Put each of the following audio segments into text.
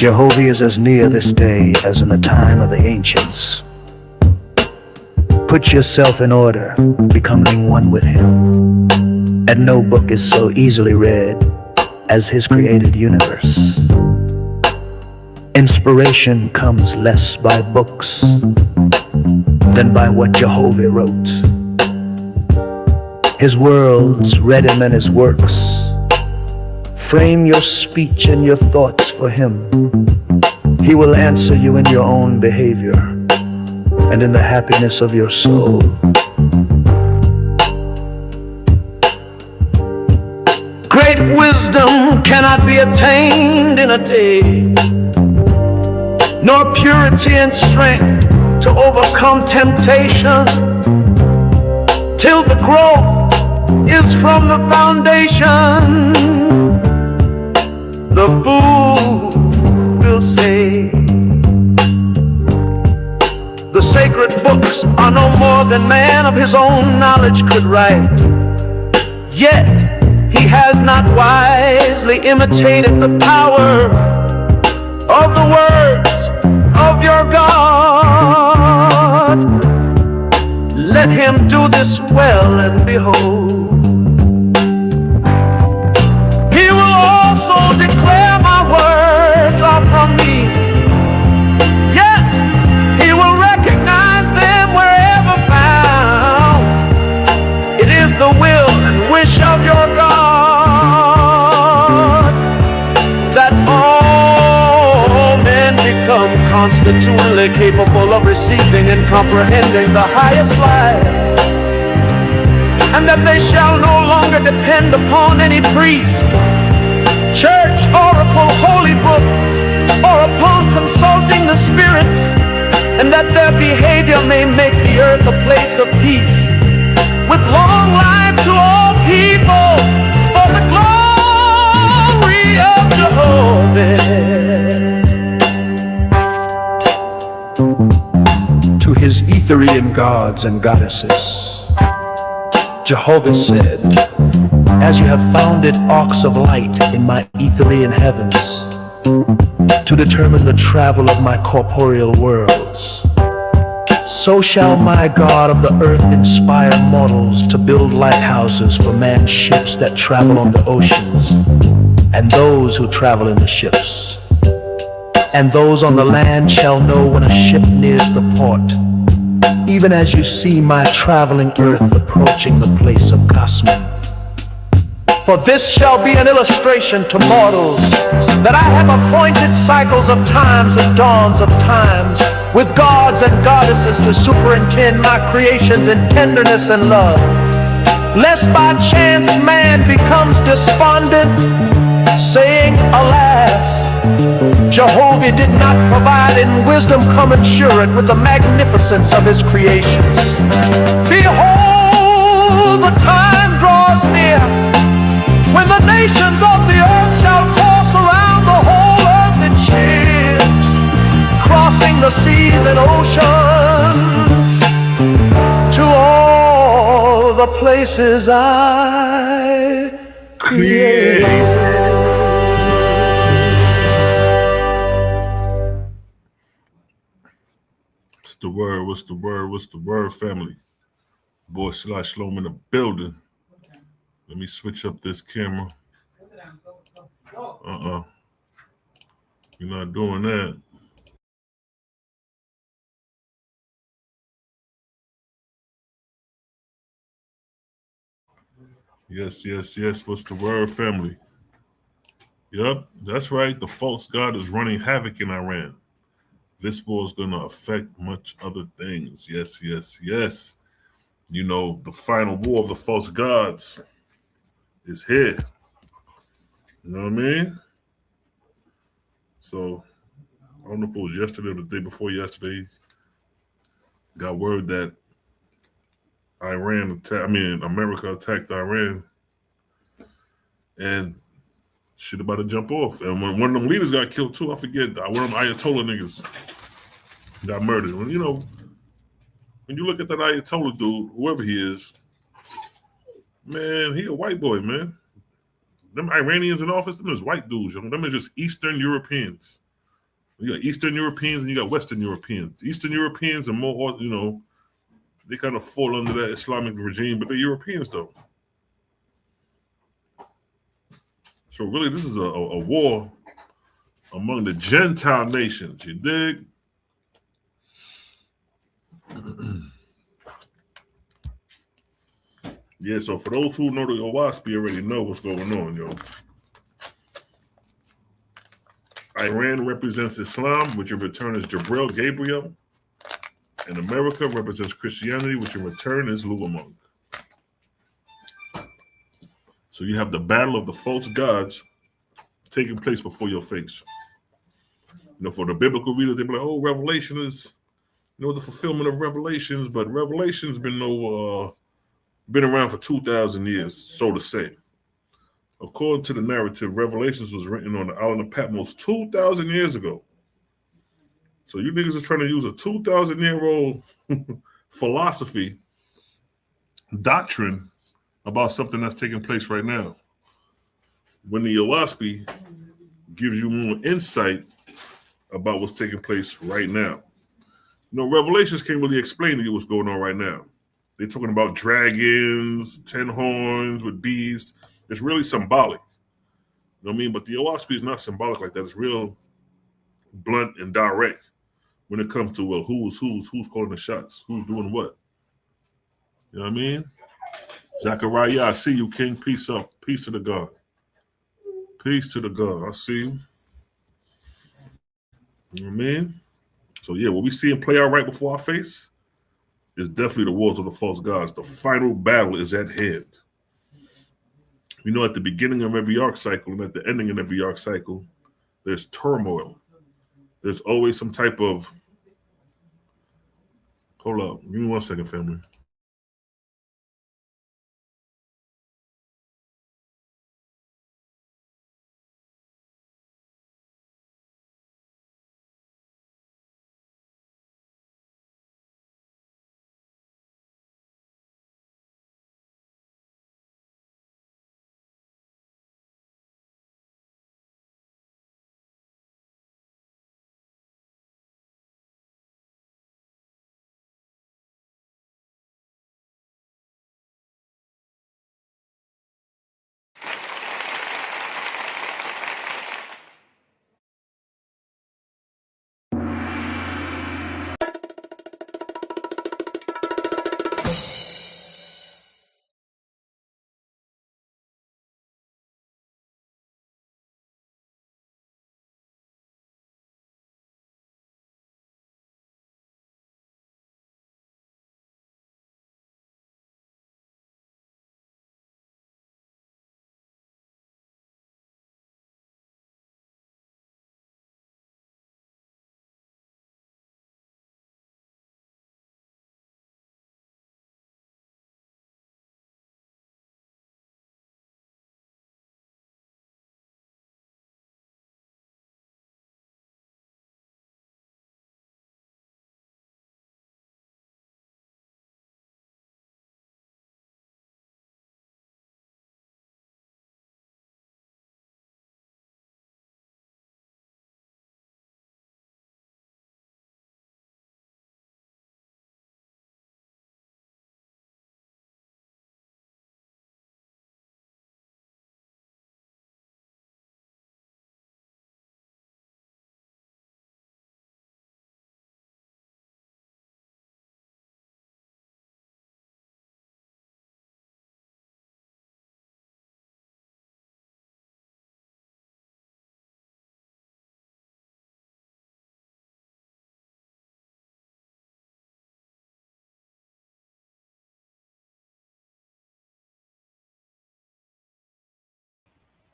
Jehovah is as near this day as in the time of the ancients. Put yourself in order, becoming one with him. And no book is so easily read as his created universe. Inspiration comes less by books than by what Jehovah wrote. His worlds read him and his works. Frame your speech and your thoughts for him. He will answer you in your own behavior and in the happiness of your soul. Great wisdom cannot be attained in a day, nor purity and strength to overcome temptation, till the growth is from the foundation. The fool will say, the sacred books are no more than man of his own knowledge could write. Yet he has not wisely imitated the power of the words of your God. Let him do this well, and behold, he will also declare my words are from me. Yes, he will recognize them wherever found. It is the will and wish of your God that all men become constitutionally capable of receiving and comprehending the highest life, and that they shall no longer depend upon any priest, church, oracle, holy book, or upon consulting the spirits, and that their behavior may make the earth a place of peace, with long life to all people, for the glory of Jehovah. To his Etherian gods and goddesses, Jehovah said, as you have founded arcs of light in my Etherian heavens, to determine the travel of my corporeal worlds, so shall my God of the earth inspire mortals to build lighthouses for man's ships that travel on the oceans, and those who travel in the ships. And those on the land shall know when a ship nears the port, even as you see my traveling earth approaching the place of Cosmin. For this shall be an illustration to mortals, that I have appointed cycles of times and dawns of times, with gods and goddesses to superintend my creations in tenderness and love, lest by chance man becomes despondent, saying, alas, Jehovah did not provide in wisdom commensurate with the magnificence of his creations. Behold, the time draws near when the nations of the earth shall cross around the whole earth in ships, crossing the seas and oceans to all the places I created. What's the word? What's the word? What's the word, family? Boy, Shlomo in the building. Let me switch up this camera. You're not doing that. Yes. What's the word, family? Yep, that's right. The false god is running havoc in Iran. This war is going to affect much other things. Yes. You know, the final war of the false gods is here. You know what I mean? So, I don't know if it was yesterday or the day before yesterday, got word that America attacked Iran and shit about to jump off. And when one of them leaders got killed too, I forget, one of them Ayatollah niggas got murdered. When you look at that Ayatollah dude, whoever he is, man, he a white boy, man. Them Iranians in office, them is white dudes, them are just Eastern Europeans. You got Eastern Europeans and you got Western Europeans. Eastern Europeans are more, they kind of fall under that Islamic regime, but they're Europeans though. So really, this is a war among the Gentile nations. You dig? Yeah, so for those who know the Owaspi already know what's going on, yo. Iran represents Islam, which in return is Jabril Gabriel. And America represents Christianity, which in return is Lulamung. So you have the battle of the false gods taking place before your face. For the biblical readers, they'll be like, oh, Revelation is, the fulfillment of Revelations, but Revelation's been around for 2,000 years, so to say. According to the narrative, Revelations was written on the island of Patmos 2,000 years ago. So you niggas are trying to use a 2,000-year-old philosophy, doctrine about something that's taking place right now. When the Owaspi gives you more insight about what's taking place right now. Revelations can't really explain to you what's going on right now. They're talking about dragons, 10 horns with beasts. It's really symbolic. You know what I mean? But the Owaspi is not symbolic like that. It's real blunt and direct when it comes to, well, who's calling the shots? Who's doing what? You know what I mean? Zachariah, I see you, King. Peace up. Peace to the God. Peace to the God. I see you. You know what I mean? So, yeah, what we see him play out right before our face is definitely the wars of the false gods. The final battle is at hand. At the beginning of every arc cycle and at the ending of every arc cycle, there's turmoil. There's always some type of... Hold up. Give me 1 second, family.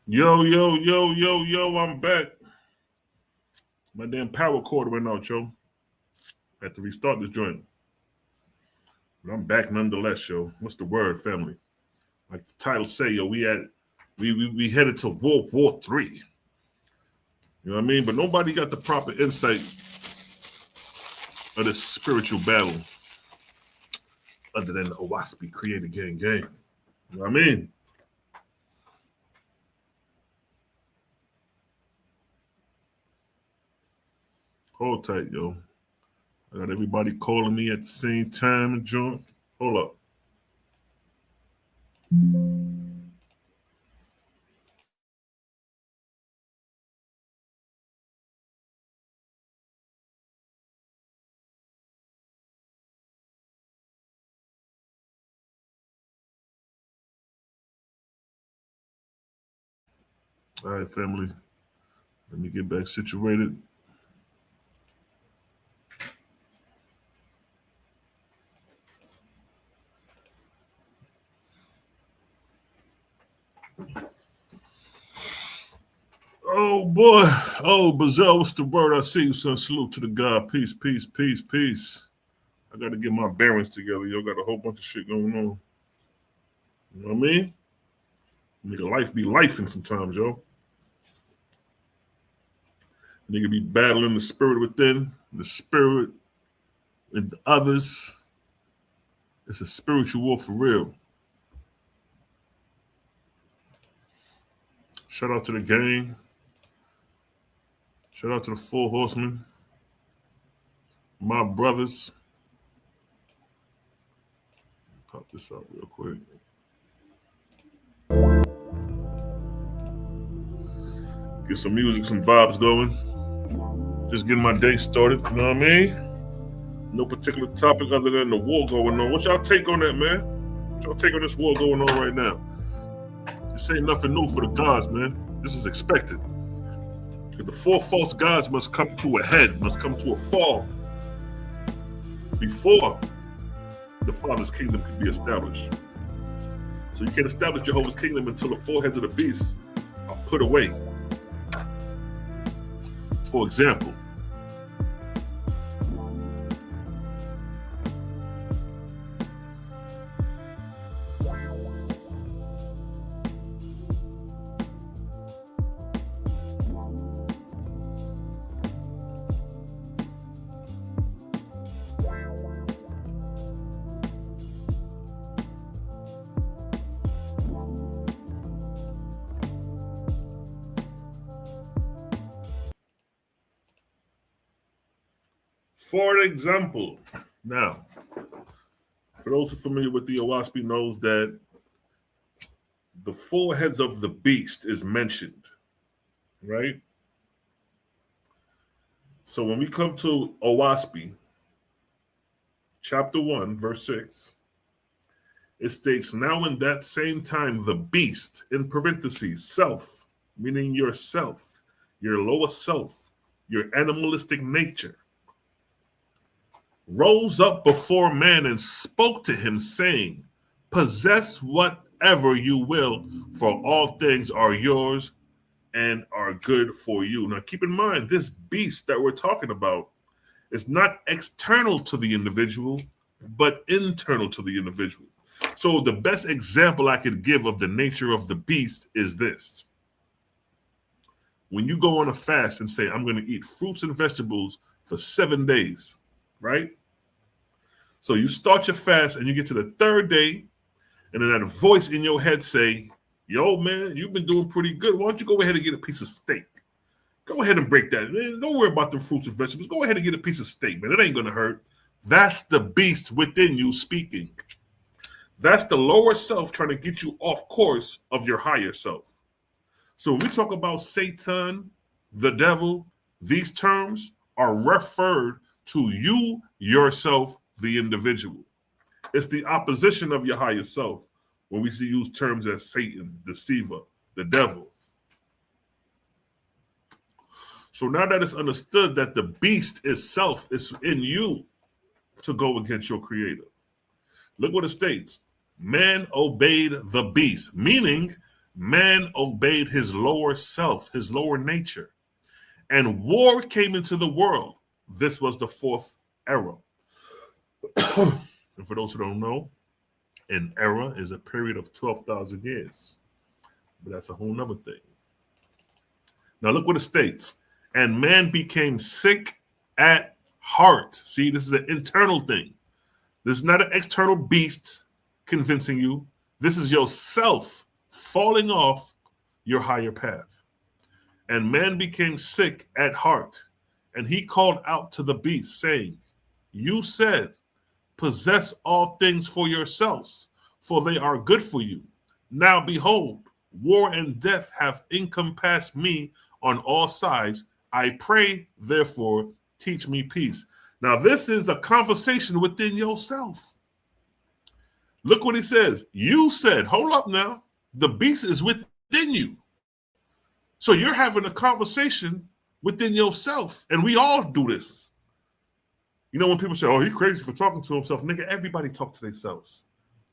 Yo, I'm back. My damn power cord went out, yo. Had to restart this joint. But I'm back nonetheless, yo. What's the word, family? Like the title say, yo, we headed to World War III. You know what I mean? But nobody got the proper insight of this spiritual battle other than the Owaspi created gang. You know what I mean? Hold tight, yo. I got everybody calling me at the same time and joint. Hold up. All right, family. Let me get back situated. Oh boy. Oh, Bazell, what's the word? I see you, son. Salute to the God. Peace, peace, peace, peace. I gotta get my bearings together. Yo, got a whole bunch of shit going on. You know what I mean? Nigga, life be lifing sometimes, yo. Nigga be battling the spirit within, the spirit in others. It's a spiritual war for real. Shout out to the gang. Shout out to the Four Horsemen. My brothers. Pop this out real quick. Get some music, some vibes going. Just getting my day started, you know what I mean? No particular topic other than the war going on. What y'all take on that, man? What y'all take on this war going on right now? This ain't nothing new for the gods, man. This is expected. The four false gods must come to a head, must come to a fall before the Father's kingdom can be established. So you can't establish Jehovah's kingdom until the four heads of the beast are put away. For example, now, for those who are familiar with the Owaspi knows that the four heads of the beast is mentioned, right? So when we come to Owaspi, chapter 1, verse 6, it states, now in that same time, the beast, in parentheses, self, meaning yourself, your lower self, your animalistic nature, rose up before man and spoke to him, saying, possess whatever you will, for all things are yours and are good for you. Now, keep in mind, this beast that we're talking about is not external to the individual, but internal to the individual. So the best example I could give of the nature of the beast is this. When you go on a fast and say, I'm going to eat fruits and vegetables for 7 days, right? So you start your fast and you get to the third day, and then that voice in your head say, yo, man, you've been doing pretty good. Why don't you go ahead and get a piece of steak? Go ahead and break that. Man, don't worry about the fruits and vegetables. Go ahead and get a piece of steak, man. It ain't going to hurt. That's the beast within you speaking. That's the lower self trying to get you off course of your higher self. So when we talk about Satan, the devil, these terms are referred to you, yourself, the individual. It's the opposition of your higher self when we use terms as Satan, deceiver, the devil. So now that it's understood that the beast itself is in you to go against your creator. Look what it states. Man obeyed the beast, meaning man obeyed his lower self, his lower nature. And war came into the world. This was the fourth era. And for those who don't know, an era is a period of 12,000 years. But that's a whole nother thing. Now look what it states. And man became sick at heart. See, this is an internal thing. This is not an external beast convincing you. This is yourself falling off your higher path. And man became sick at heart And he called out to the beast, saying, You said, Possess all things for yourselves, for they are good for you. Now behold, war and death have encompassed me on all sides. I pray, therefore, teach me peace. Now, this is a conversation within yourself. Look what he says. You said, hold up now, the beast is within you. So you're having a conversation within yourself, and we all do this. You know, when people say, oh, he's crazy for talking to himself, nigga, everybody talk to themselves.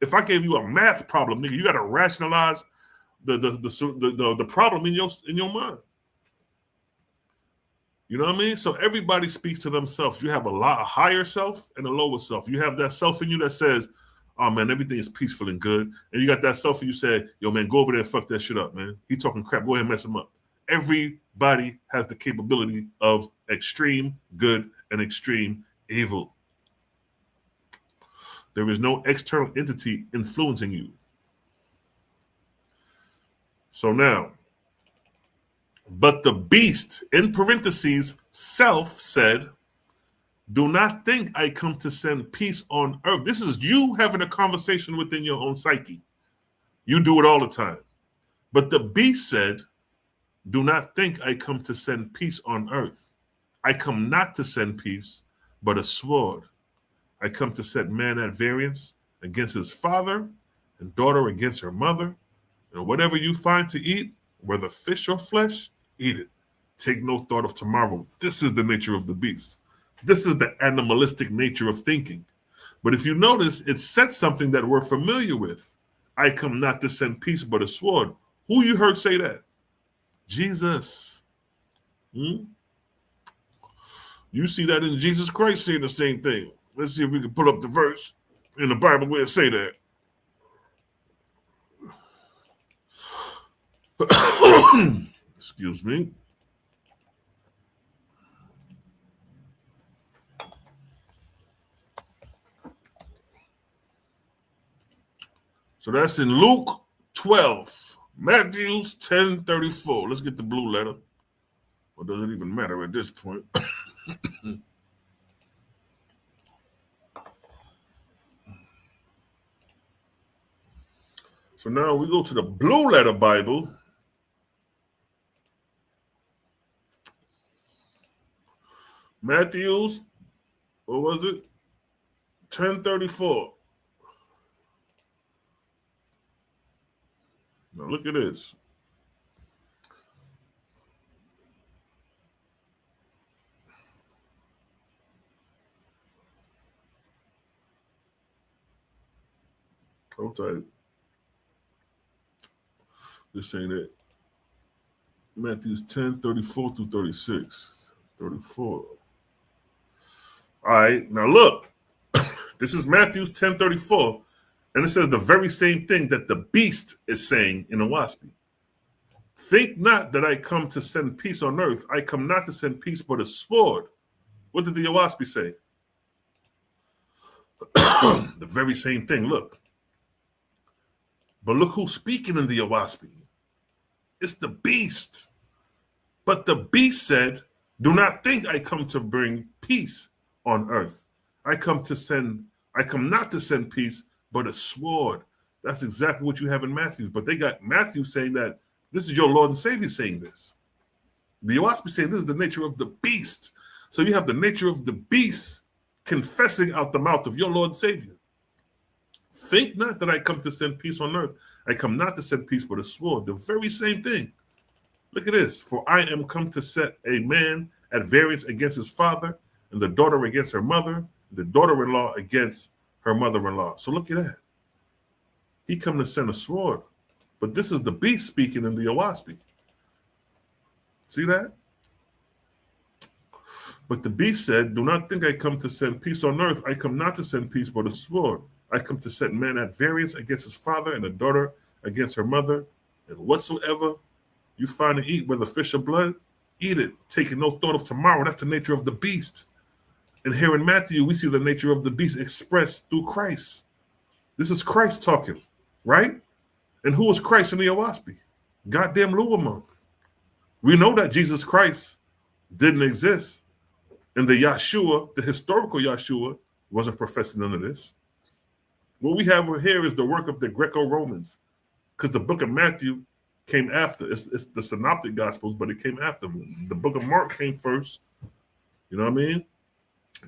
If I gave you a math problem, nigga, you got to rationalize the problem in your mind. You know what I mean? So everybody speaks to themselves. You have a higher self and a lower self. You have that self in you that says, oh, man, everything is peaceful and good. And you got that self in you say, yo, man, go over there and fuck that shit up, man. He talking crap. Go ahead and mess him up. Everybody has the capability of extreme good and extreme evil. There is no external entity influencing you. So now, but the beast, in parentheses, self said, do not think I come to send peace on earth. This is you having a conversation within your own psyche. You do it all the time. But the beast said, do not think I come to send peace on earth. I come not to send peace, but a sword. I come to set man at variance against his father and daughter against her mother. And whatever you find to eat, whether fish or flesh, eat it. Take no thought of tomorrow. This is the nature of the beast. This is the animalistic nature of thinking. But if you notice, it said something that we're familiar with. I come not to send peace, but a sword. Who you heard say that? Jesus. You see that in Jesus Christ saying the same thing. Let's see if we can pull up the verse in the Bible where it say that. Excuse me. So that's in Luke 12, Matthew's 10:34. Let's get the blue letter. Or does it even matter at this point? So now we go to the blue letter Bible. Matthew's, what was it? 10:34. Now look at this. Hold tight. This ain't it. Matthew's 10:34 through 36. 34. All right, now look. This is Matthew's 10:34. And it says the very same thing that the beast is saying in the Owaspy. Think not that I come to send peace on earth. I come not to send peace, but a sword. What did the Owaspy say? The very same thing. Look. But look who's speaking in the Owaspy. It's the beast. But the beast said, do not think I come to bring peace on earth. I come not to send peace, but a sword. That's exactly what you have in Matthew. But they got Matthew saying that this is your Lord and Savior saying this. The Owaspy saying this is the nature of the beast. So you have the nature of the beast confessing out the mouth of your Lord and Savior. Think not that I come to send peace on earth. I come not to send peace, but a sword. The very same thing. Look at this. For I am come to set a man at variance against his father, and the daughter against her mother, the daughter-in-law against her mother-in-law. So look at that. He come to send a sword. But this is the beast speaking in the Owaspy. See that? But the beast said, do not think I come to send peace on earth. I come not to send peace, but a sword. I come to set man at variance against his father, and a daughter against her mother. And whatsoever you find to eat, whether fish or blood, eat it, taking no thought of tomorrow. That's the nature of the beast. And here in Matthew, we see the nature of the beast expressed through Christ. This is Christ talking, right? And who is Christ in the Owaspy? Goddamn Lua monk. We know that Jesus Christ didn't exist. And the Yahshua, the historical Yahshua, wasn't professing none of this. What we have here is the work of the Greco-Romans, because the book of Matthew came after. It's the synoptic gospels, but it came after. The book of Mark came first. You know what I mean?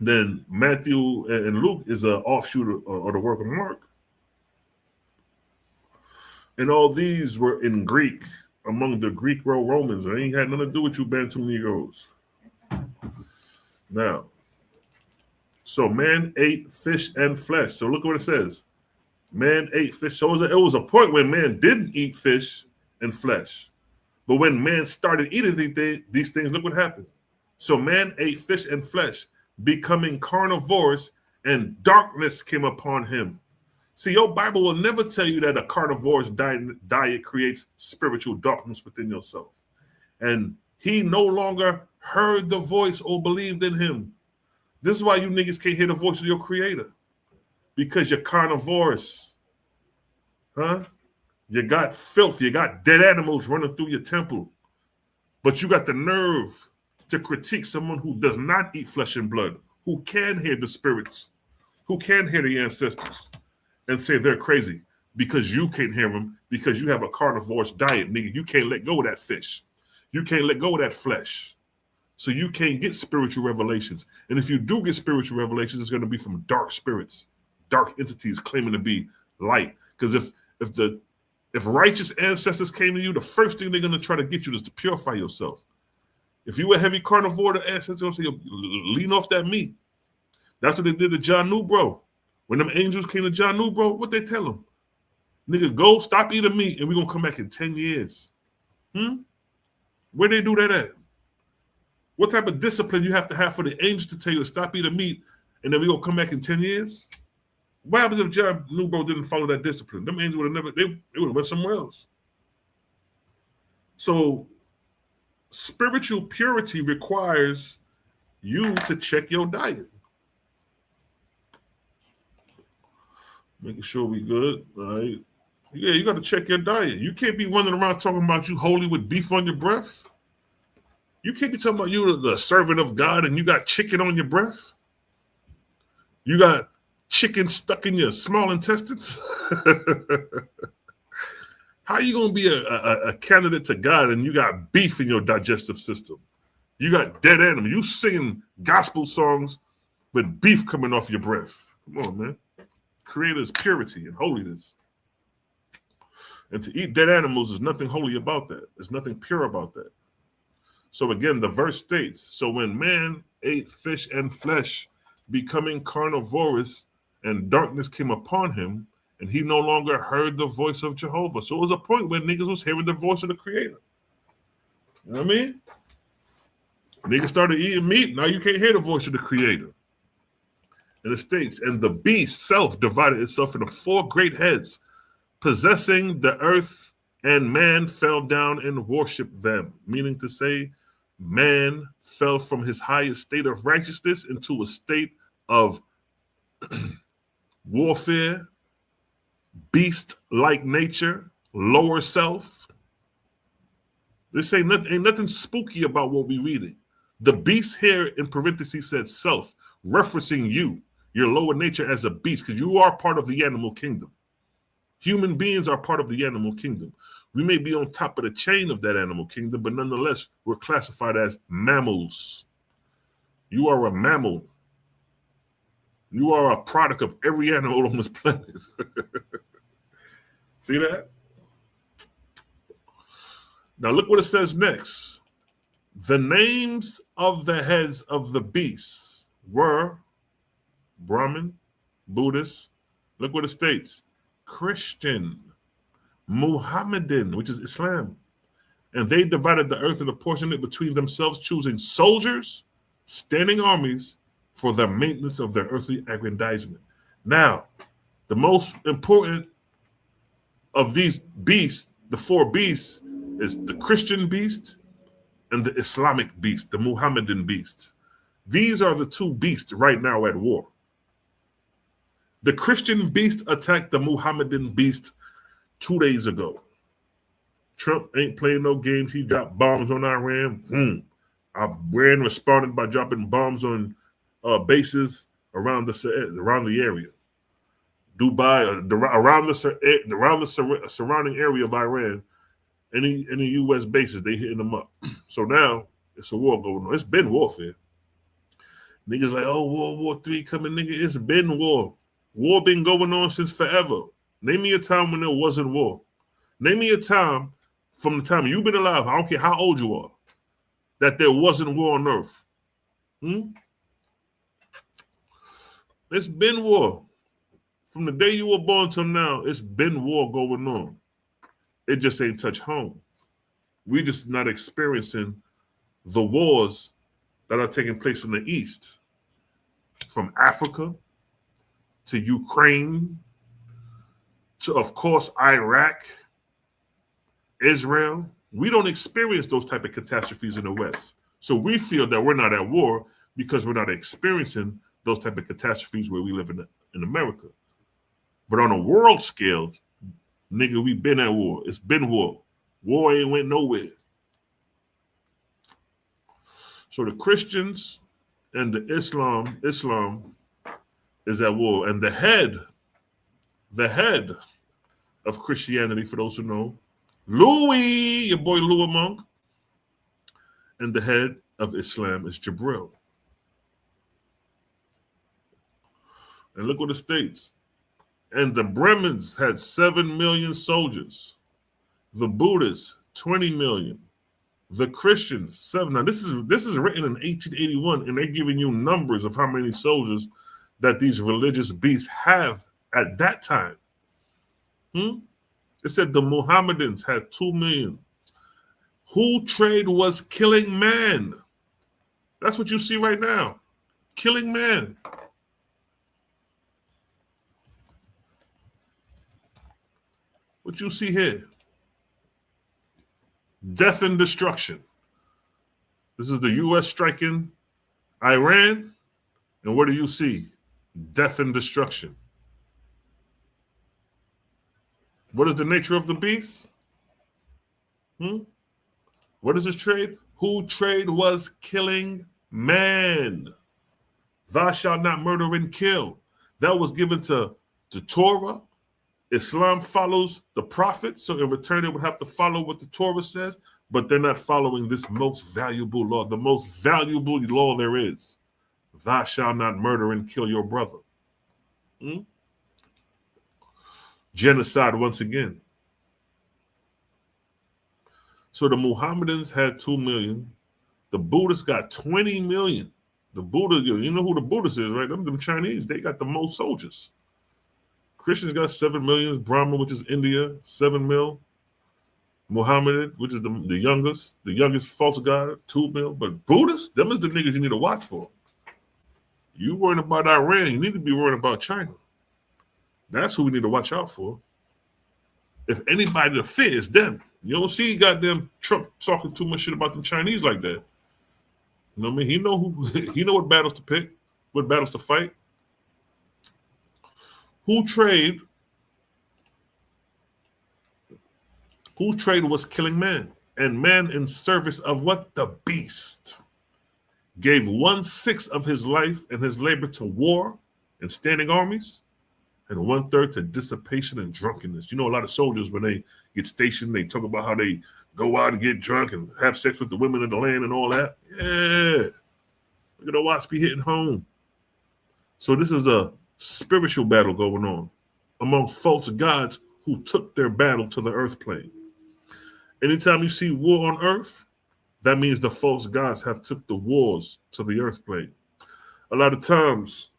Then Matthew and Luke is an offshoot of the work of Mark. And all these were in Greek, among the Greek-Romans. It ain't had nothing to do with you Bantu Negroes. Now, so man ate fish and flesh. So look what it says. Man ate fish. So it was a point when man didn't eat fish and flesh. But when man started eating these things, look what happened. So man ate fish and flesh, becoming carnivorous, and darkness came upon him. See, your Bible will never tell you that a carnivorous diet creates spiritual darkness within yourself. And he no longer heard the voice or believed in him. This is why you niggas can't hear the voice of your creator. Because you're carnivorous. Huh? You got filth. You got dead animals running through your temple. But you got the nerve to critique someone who does not eat flesh and blood, who can hear the spirits, who can hear the ancestors, and say they're crazy because you can't hear them, because you have a carnivorous diet, nigga. You can't let go of that fish. You can't let go of that flesh. So you can't get spiritual revelations. And if you do get spiritual revelations, it's going to be from dark spirits, dark entities claiming to be light. Because if righteous ancestors came to you, the first thing they're going to try to get you is to purify yourself. If you were a heavy carnivore, the ancestors going to say, lean off that meat. That's what they did to John Newbro. When them angels came to John Newbro, what they tell him? Nigga, go stop eating meat and we're going to come back in 10 years. Where they do that at? What type of discipline you have to have for the angels to tell you to stop eating meat and then we're going to come back in 10 years? What happens if John Newbro didn't follow that discipline? Them angels would have never, they would have went somewhere else. So spiritual purity requires you to check your diet. Making sure we good, all right? Yeah, you got to check your diet. You can't be running around talking about you holy with beef on your breath. You can't be talking about you the servant of God and you got chicken on your breath. You got chicken stuck in your small intestines. How are you going to be a candidate to God and you got beef in your digestive system? You got dead animals. You singing gospel songs with beef coming off your breath. Come on, man. Creator's purity and holiness. And to eat dead animals is nothing holy about that. There's nothing pure about that. So again, the verse states, so when man ate fish and flesh, becoming carnivorous, and darkness came upon him, and he no longer heard the voice of Jehovah. So it was a point when niggas was hearing the voice of the Creator. You know what I mean? Niggas started eating meat, now you can't hear the voice of the Creator. And it states, and the beast self divided itself into 4 great heads, possessing the earth, and man fell down and worshiped them. Meaning to say, man fell from his highest state of righteousness into a state of warfare, beast-like nature, lower self. This ain't nothing spooky about what we're reading. The beast here in parentheses said self, referencing you, your lower nature as a beast, because you are part of the animal kingdom. Human beings are part of the animal kingdom. We may be on top of the chain of that animal kingdom, but nonetheless, we're classified as mammals. You are a mammal. You are a product of every animal on this planet. See that? Now look what it says next. The names of the heads of the beasts were Brahmin, Buddhist. Look what it states. Christian, Muhammadan, which is Islam. And they divided the earth and apportioned it between themselves, choosing soldiers, standing armies for the maintenance of their earthly aggrandizement. Now, the most important of these beasts, the 4 beasts, is the Christian beast and the Islamic beast, the Muhammadan beast. These are the 2 beasts right now at war. The Christian beast attacked the Muhammadan beast 2 days ago. Trump ain't playing no games. He dropped bombs on Iran. Iran responded by dropping bombs on bases around the area. Dubai, around the surrounding area of Iran, any U.S. bases, they hitting them up. So now it's a war going on. It's been warfare. Niggas like, oh, World War III coming, nigga. It's been war. War been going on since forever. Name me a time when there wasn't war. Name me a time from the time you've been alive, I don't care how old you are, that there wasn't war on Earth. It's been war. From the day you were born till now, it's been war going on. It just ain't touch home. We just not experiencing the wars that are taking place in the East. From Africa to Ukraine to, of course, Iraq, Israel. We don't experience those type of catastrophes in the West. So we feel that we're not at war because we're not experiencing those type of catastrophes where we live in America. But on a world scale, nigga, we been at war. It's been war. War ain't went nowhere. So the Christians and the Islam is at war. And the head of Christianity, for those who know, Louis, your boy Louis Monk, and the head of Islam is Jibril. And look what it states. And the Brahmins had 7 million soldiers. The Buddhists, 20 million. The Christians, 7. Now, this is written in 1881, and they're giving you numbers of how many soldiers that these religious beasts have at that time. It said the Mohammedans had 2 million. Whose trade was killing man? That's what you see right now. Killing man. What you see here? Death and destruction. This is the U.S. striking Iran. And what do you see? Death and destruction. What is the nature of the beast? What is his trade? Whose trade was killing man? Thou shalt not murder and kill. That was given to Torah. Islam follows the prophets, so in return they would have to follow what the Torah says, but they're not following this most valuable law, the most valuable law there is. Thou shalt not murder and kill your brother. Genocide once again. So the Mohammedans had 2 million. The Buddhists got 20 million. The Buddha, you know who the Buddhists is, right? Them Chinese, they got the most soldiers. Christians got 7 million. Brahma, which is India, 7 mil. Muhammad, which is the youngest false god, 2 mil. But Buddhists, them is the niggas you need to watch for. You worrying about Iran, you need to be worrying about China. That's who we need to watch out for. If anybody to fear, it's them. You don't see goddamn Trump talking too much shit about them Chinese like that. You know what I mean? He know what battles to pick, what battles to fight. Whose trade was killing man, and man in service of what? The beast. Gave 1/6 of his life and his labor to war and standing armies, and 1/3 to dissipation and drunkenness. You know, a lot of soldiers, when they get stationed, they talk about how they go out and get drunk and have sex with the women in the land and all that. Yeah. Look at the wasp be hitting home. So this is a spiritual battle going on among false gods who took their battle to the earth plane. Anytime you see war on earth, that means the false gods have took the wars to the earth plane. A lot of times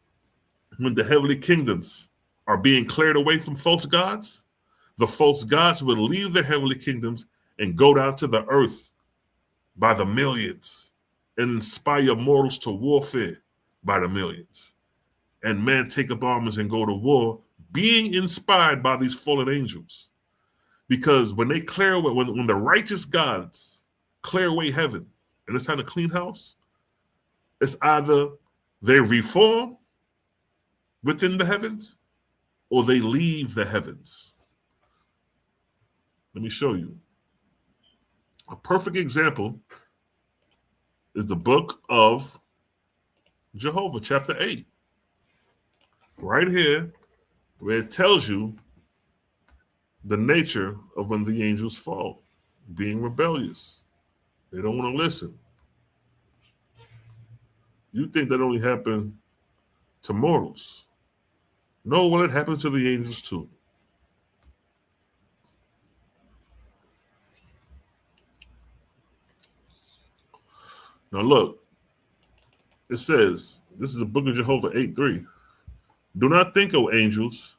when the heavenly kingdoms are being cleared away from false gods, the false gods will leave their heavenly kingdoms and go down to the earth by the millions and inspire mortals to warfare by the millions. And man take up arms and go to war, being inspired by these fallen angels. Because when they clear away, when the righteous gods clear away heaven, and it's time to clean house, it's either they reform within the heavens or they leave the heavens. Let me show you. A perfect example is the book of Jehovah, chapter 8. Right here, where it tells you the nature of when the angels fall, being rebellious. They don't want to listen. You think that only happened to mortals. No, well, it happens to the angels too. Now look, it says, this is the book of Jehovah 8:3. Do not think, O angels,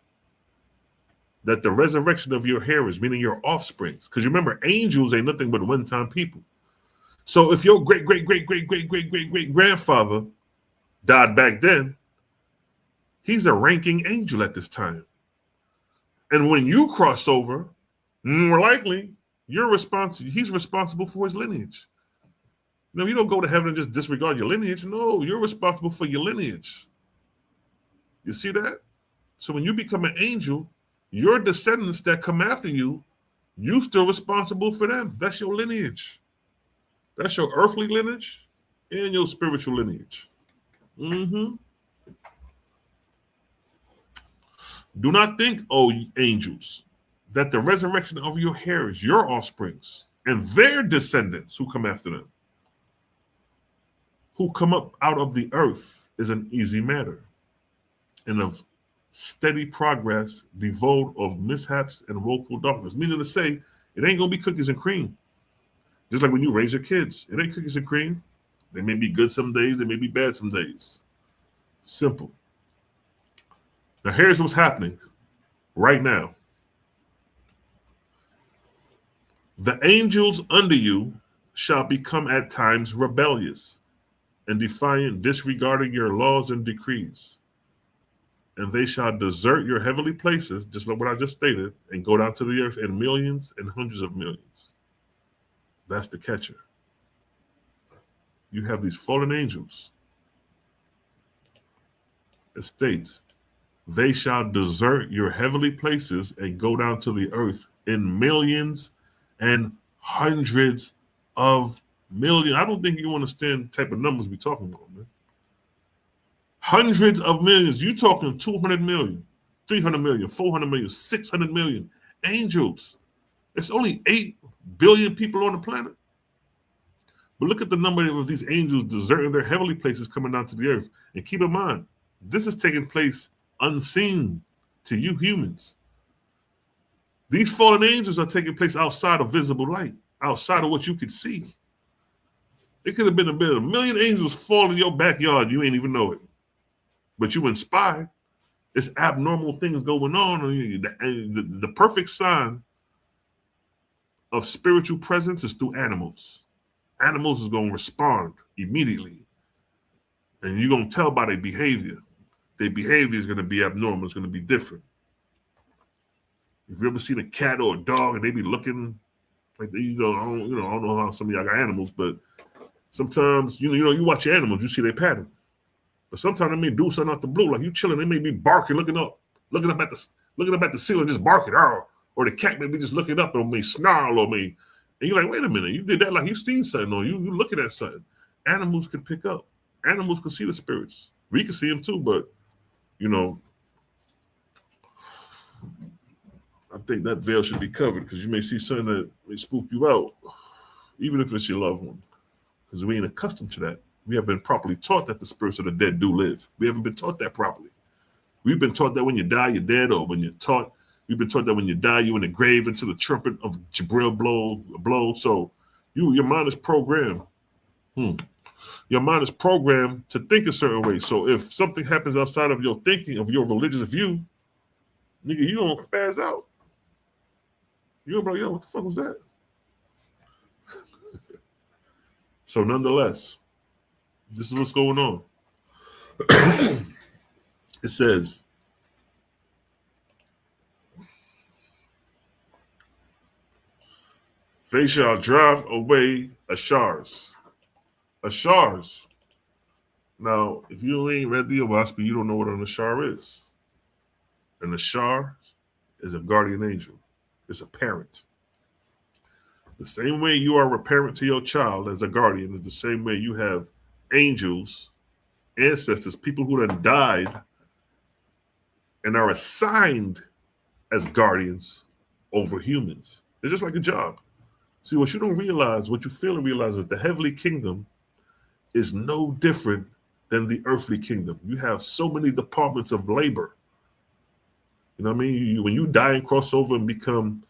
that the resurrection of your heirs, meaning your offsprings, because you remember, angels ain't nothing but one-time people. So if your great, great, great, great, great, great, great, great grandfather died back then, he's a ranking angel at this time. And when you cross over, more likely, he's responsible for his lineage. Now, you don't go to heaven and just disregard your lineage. No, you're responsible for your lineage. You see that? So when you become an angel, your descendants that come after you, you still responsible for them. That's your lineage. That's your earthly lineage and your spiritual lineage. Mm-hmm. Do not think, O angels, that the resurrection of your heirs, your offsprings, and their descendants who come after them, who come up out of the earth, is an easy matter, and of steady progress, devoid of mishaps and woeful darkness. Meaning to say, it ain't gonna be cookies and cream. Just like when you raise your kids, it ain't cookies and cream. They may be good some days, they may be bad some days. Simple. Now here's what's happening right now. The angels under you shall become at times rebellious and defiant, disregarding your laws and decrees. And they shall desert your heavenly places, just like what I just stated, and go down to the earth in millions and hundreds of millions. That's the catcher. You have these fallen angels. It states, they shall desert your heavenly places and go down to the earth in millions and hundreds of millions. I don't think you understand the type of numbers we're talking about, man. Hundreds of millions. You talking 200 million, 300 million, 400 million, 600 million angels. There's only 8 billion people on the planet. But look at the number of these angels deserting their heavenly places coming down to the earth. And keep in mind, this is taking place unseen to you humans. These fallen angels are taking place outside of visible light, outside of what you could see. It could have been a million angels fall in your backyard. You ain't even know it. But you inspired. It's abnormal things going on. And the perfect sign of spiritual presence is through animals. Animals is going to respond immediately. And you're going to tell by their behavior. Their behavior is going to be abnormal. It's going to be different. If you ever seen a cat or a dog and they be looking like they, I don't know how some of y'all got animals, but sometimes, you watch your animals, you see their pattern. But sometimes they may do something out the blue, like you chilling, they may be barking, looking up at the ceiling, just barking, or the cat may be just looking up, or may snarl, and you're like, wait a minute, you did that like you seen something, or you looking at something. Animals can pick up. Animals can see the spirits. We can see them too, but I think that veil should be covered because you may see something that may spook you out, even if it's your loved one, because we ain't accustomed to that. We have been properly taught that the spirits of the dead do live. We haven't been taught that properly. We've been taught that when you die, you're dead, or we've been taught that when you die, you're in the grave until the trumpet of Jibril blow. So your mind is programmed. Your mind is programmed to think a certain way. So if something happens outside of your thinking, of your religious view, nigga, you gonna spaz out. You're gonna be like, yo, what the fuck was that? So nonetheless, this is what's going on. It says, they shall drive away Ashars. Ashars. Now, if you ain't read the Awaspi, you don't know what an Ashar is. An Ashar is a guardian angel. It's a parent. The same way you are a parent to your child as a guardian is the same way you have angels, ancestors, people who done died and are assigned as guardians over humans. It's just like a job. See, what you don't realize, what you fail to realize is the heavenly kingdom is no different than the earthly kingdom. You have so many departments of labor. You know what I mean? When you die and cross over and become,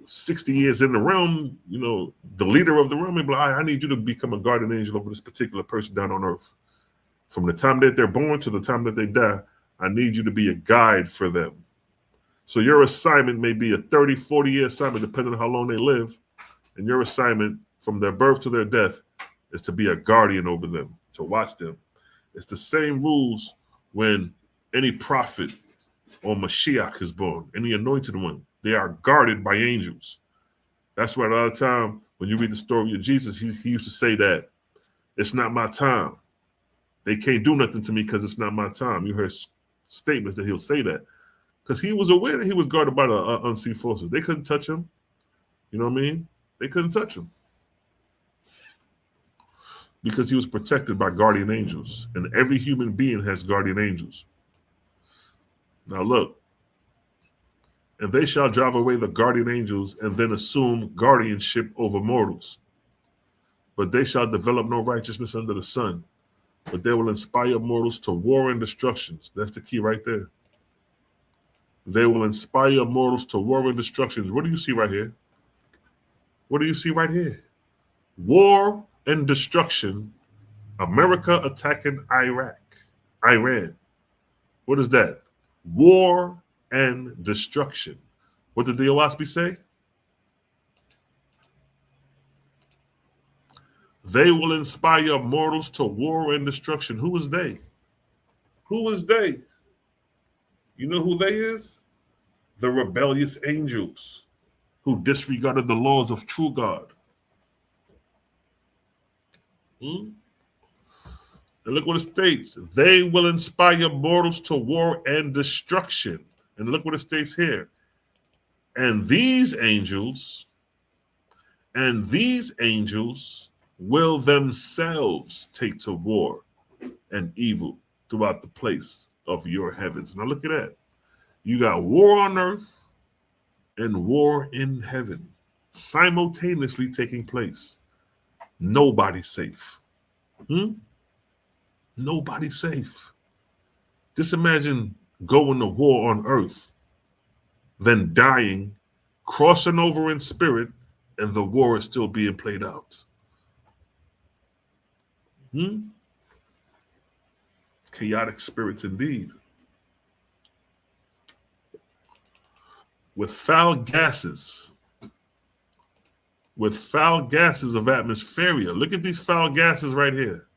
60 years in the realm, the leader of the realm, and be like, I need you to become a guardian angel over this particular person down on earth. From the time that they're born to the time that they die, I need you to be a guide for them. So your assignment may be a 30, 40-year assignment, depending on how long they live. And your assignment from their birth to their death is to be a guardian over them, to watch them. It's the same rules when any prophet or Mashiach is born, any anointed one. They are guarded by angels. That's why a lot of time when you read the story of Jesus, he used to say that it's not my time. They can't do nothing to me because it's not my time. You heard statements that he'll say that because he was aware that he was guarded by the unseen forces. They couldn't touch him. You know what I mean? They couldn't touch him because he was protected by guardian angels. And every human being has guardian angels. Now look, and they shall drive away the guardian angels and then assume guardianship over mortals. But they shall develop no righteousness under the sun, but they will inspire mortals to war and destructions. That's the key right there. They will inspire mortals to war and destructions. What do you see right here? What do you see right here? War and destruction. America attacking Iran. What is that? War and destruction. What did the OASP say? They will inspire mortals to war and destruction. Who is they? Who is they? You know who they is? The rebellious angels who disregarded the laws of true God. And look what it states. They will inspire mortals to war and destruction. And look what it states here. And these angels will themselves take to war and evil throughout the place of your heavens. Now look at that. You got war on earth and war in heaven simultaneously taking place. Nobody's safe. Nobody's safe. Just imagine going to war on earth, then dying, crossing over in spirit, and the war is still being played out. Chaotic spirits indeed. With foul gases of atmospheria. Look at these foul gases right here.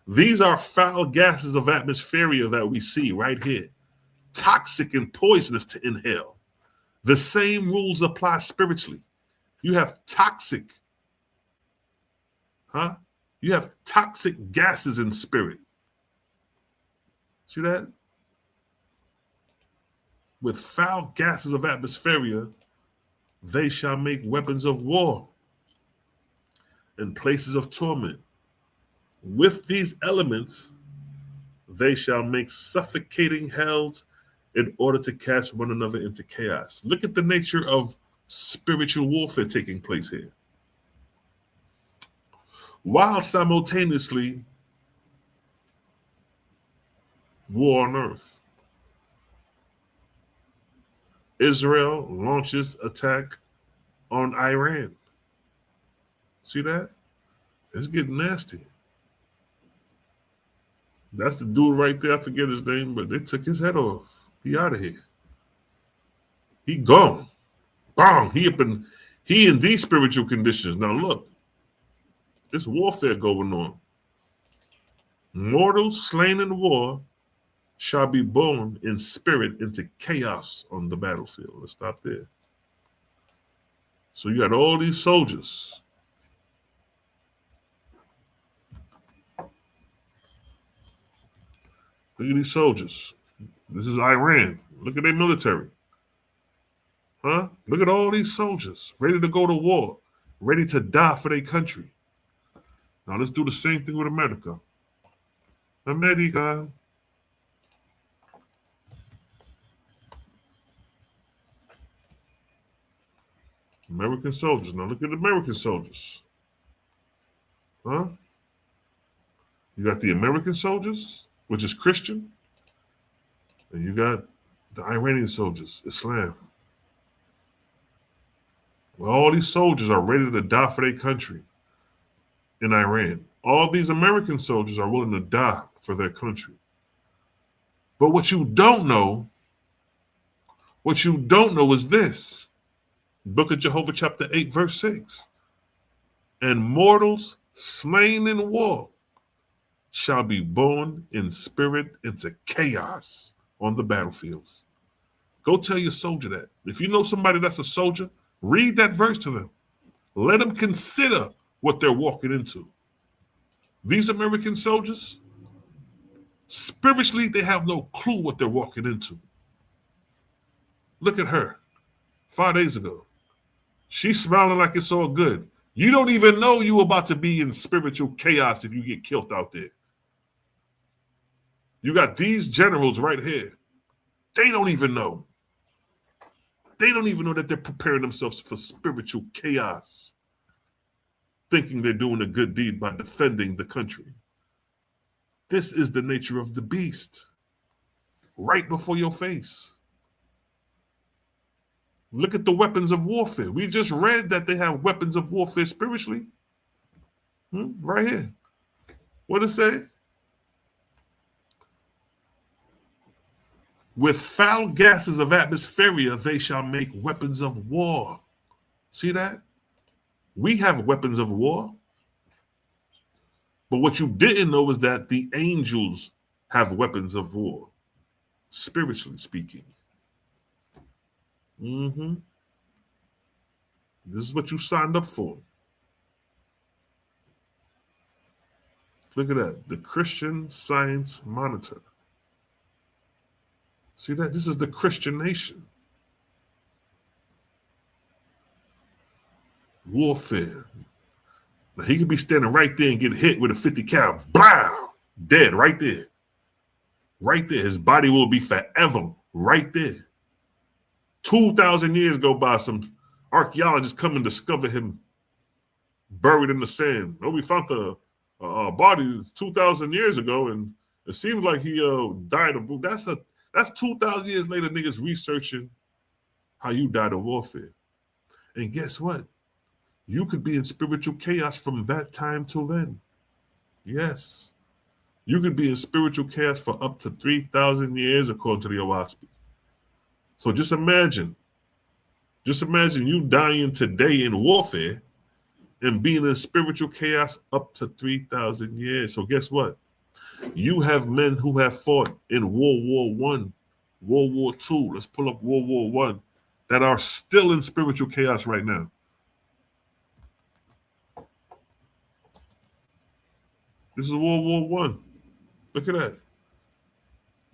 These are foul gases of atmospheria that we see right here. Toxic and poisonous to inhale. The same rules apply spiritually. You have toxic, You have toxic gases in spirit. See that? With foul gases of atmospheria, they shall make weapons of war and places of torment. With these elements, they shall make suffocating hells in order to cast one another into chaos. Look at the nature of spiritual warfare taking place here. While simultaneously, war on earth. Israel launches attack on Iran. See that? It's getting nasty. That's the dude right there. I forget his name, but they took his head off. He out of here. He gone. Bang. He in these spiritual conditions. Now look, there's warfare going on. Mortals slain in war shall be born in spirit into chaos on the battlefield. Let's stop there. So you got all these soldiers. Look at these soldiers. This is Iran. Look at their military. Huh? Look at all these soldiers ready to go to war, ready to die for their country. Now let's do the same thing with America. America. American soldiers. Now look at American soldiers. Huh? You got the American soldiers, which is Christian, and you got the Iranian soldiers, Islam. Well, all these soldiers are ready to die for their country in Iran. All these American soldiers are willing to die for their country. But what you don't know is this. Book of Jehovah, chapter 8, verse 6. And mortals slain in war shall be born in spirit into chaos on the battlefields. Go tell your soldier that. If you know somebody that's a soldier, read that verse to them. Let them consider what they're walking into. These American soldiers, spiritually, they have no clue what they're walking into. Look at her 5 days ago. She's smiling like it's all good. You don't even know you about to be in spiritual chaos if you get killed out there. You got these generals right here. They don't even know. They don't even know that they're preparing themselves for spiritual chaos, thinking they're doing a good deed by defending the country. This is the nature of the beast right before your face. Look at the weapons of warfare. We just read that they have weapons of warfare spiritually. Right here. What does it say? With foul gases of atmosphere, they shall make weapons of war. See that? We have weapons of war. But what you didn't know is that the angels have weapons of war, spiritually speaking. This is what you signed up for. Look at that. The Christian Science Monitor. See that? This is the Christian nation. Warfare. Now he could be standing right there and get hit with a 50 cal. Blah! Dead right there. Right there. His body will be forever right there. 2,000 years go by, some archaeologists come and discover him buried in the sand. Oh, we found the body 2,000 years ago, and it seems like he died of. That's 2,000 years later, niggas researching how you died of warfare. And guess what? You could be in spiritual chaos from that time till then. Yes. You could be in spiritual chaos for up to 3,000 years, according to the OWASP. So just imagine you dying today in warfare and being in spiritual chaos up to 3,000 years. So guess what? You have men who have fought in World War I, World War II, let's pull up World War I, that are still in spiritual chaos right now. This is World War I. Look at that.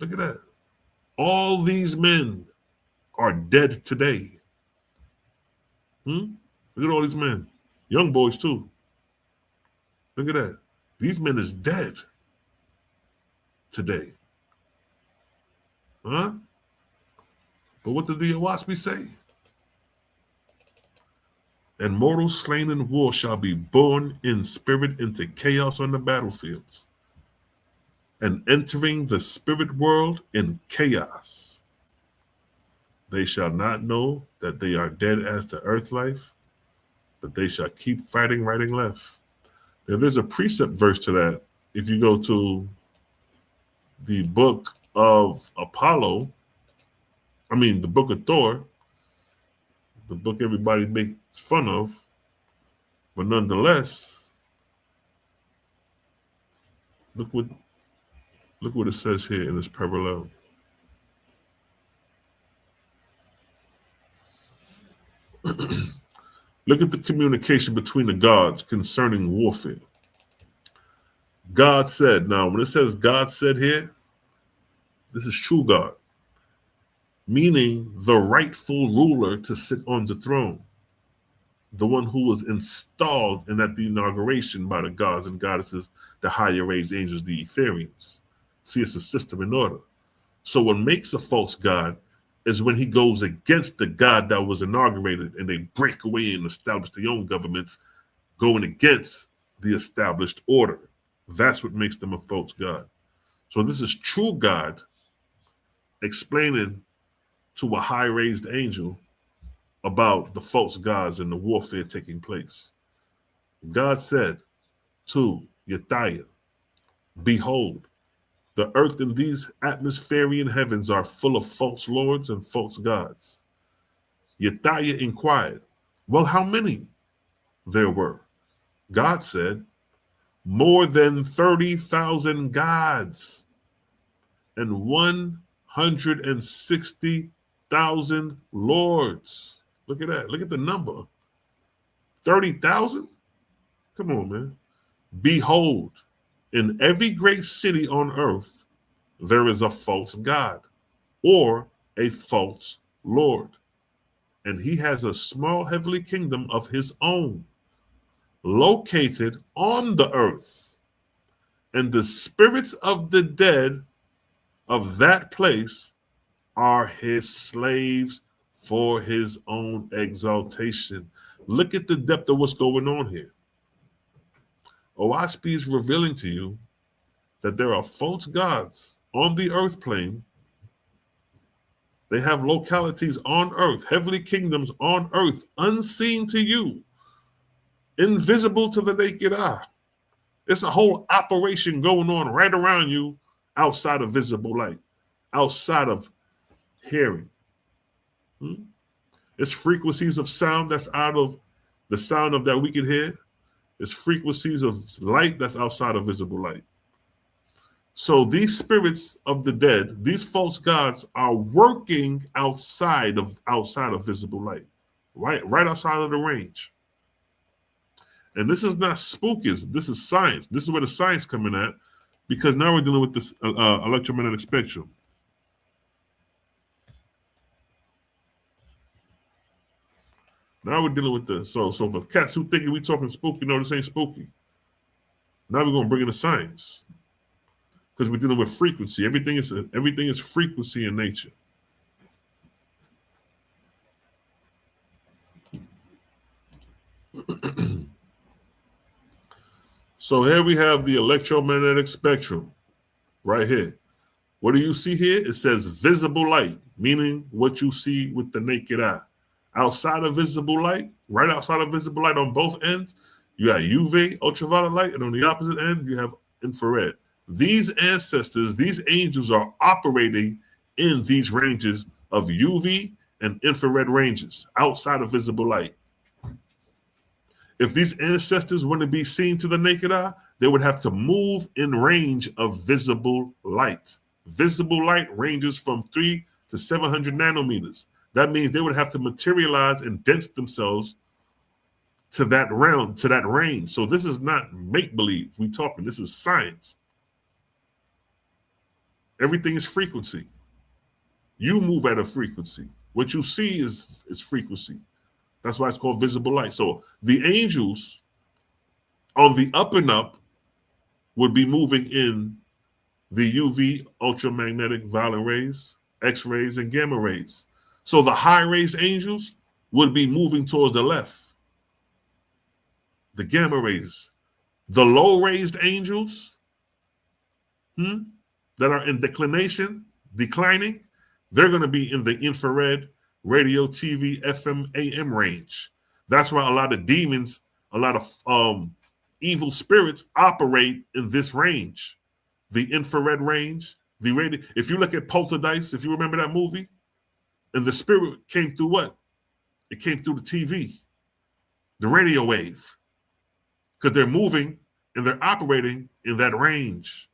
Look at that. All these men are dead today. Look at all these men. Young boys too. Look at that. These men is dead today. Huh? But what did the OWASP say? And mortals slain in war shall be born in spirit into chaos on the battlefields, and entering the spirit world in chaos. They shall not know that they are dead as to earth life, but they shall keep fighting right and left. Now, there's a precept verse to that. If you go to the book of Apollo, the book of Thor, the book everybody makes fun of, but nonetheless, look what it says here in this parallel. Look at the communication between the gods concerning warfare. God said. Now, when it says God said here, this is true God. meaning the rightful ruler to sit on the throne, the one who was installed in at the inauguration by the gods and goddesses, the higher raised angels, the Etherians. See, it's a system in order. So what makes a false god is when he goes against the God that was inaugurated and they break away and establish their own governments going against the established order. That's what makes them a false God. So this is true God explaining to a high raised angel about the false gods and the warfare taking place. God said to Yethaiah, behold, the earth and these atmospherian heavens are full of false lords and false gods. Yethaiah inquired, well, how many there were? God said, more than 30,000 gods and 160,000 lords. Look at that. Look at the number. 30,000? Come on, man. Behold, in every great city on earth, there is a false god or a false lord. And he has a small heavenly kingdom of his own, located on the earth. And the spirits of the dead of that place are his slaves for his own exaltation. Look at the depth of what's going on here. OSP is revealing to you that there are false gods on the earth plane. They have localities on earth, heavenly kingdoms on earth, unseen to you, invisible to the naked eye. It's a whole operation going on right around you outside of visible light, outside of hearing. It's frequencies of sound that's out of the sound of that we can hear. It's frequencies of light that's outside of visible light. So these spirits of the dead, these false gods, are working outside of visible light, right outside of the range. And this is not spookism. This is science. This is where the science coming at, because now we're dealing with this electromagnetic spectrum. Now we're dealing with this. So for cats who thinking we talking spooky, no, this ain't spooky. Now we're gonna bring in the science, because we're dealing with frequency. Everything is frequency in nature. So here we have the electromagnetic spectrum right here. What do you see here? It says visible light, meaning what you see with the naked eye. Outside of visible light, right outside of visible light on both ends, you have UV, ultraviolet light, and on the opposite end, you have infrared. These ancestors, these angels are operating in these ranges of UV and infrared ranges outside of visible light. If these ancestors want to be seen to the naked eye, they would have to move in range of visible light. Visible light ranges from 3 to 700 nanometers. That means they would have to materialize and dense themselves to that realm, to that range. So this is not make-believe. We're talking, this is science. Everything is frequency. You move at a frequency. What you see is frequency. That's why it's called visible light. So the angels on the up and up would be moving in the UV, ultramagnetic violet rays, X-rays, and gamma rays. So the high-raised angels would be moving towards the left, the gamma rays. The low-raised angels that are in declining, they're going to be in the infrared, radio, TV, FM, AM range. That's why a lot of demons, a lot of evil spirits operate in this range. The infrared range, the radio. If you look at Poltergeist, if you remember that movie, and the spirit came through what? It came through the TV, the radio wave, because they're moving and they're operating in that range.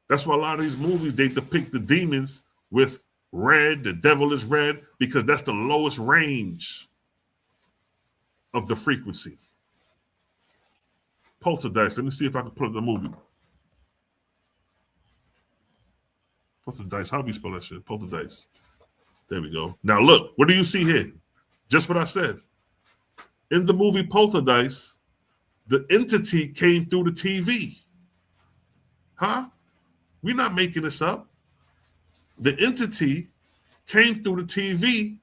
That's why a lot of these movies, they depict the demons with red, the devil is red, because that's the lowest range of the frequency. Poltergeist. Let me see if I can put up the movie. Poltergeist. How do you spell that shit? Poltergeist. There we go. Now look, what do you see here? Just what I said. In the movie Poltergeist, the entity came through the TV. Huh? We're not making this up. The entity came through the TV,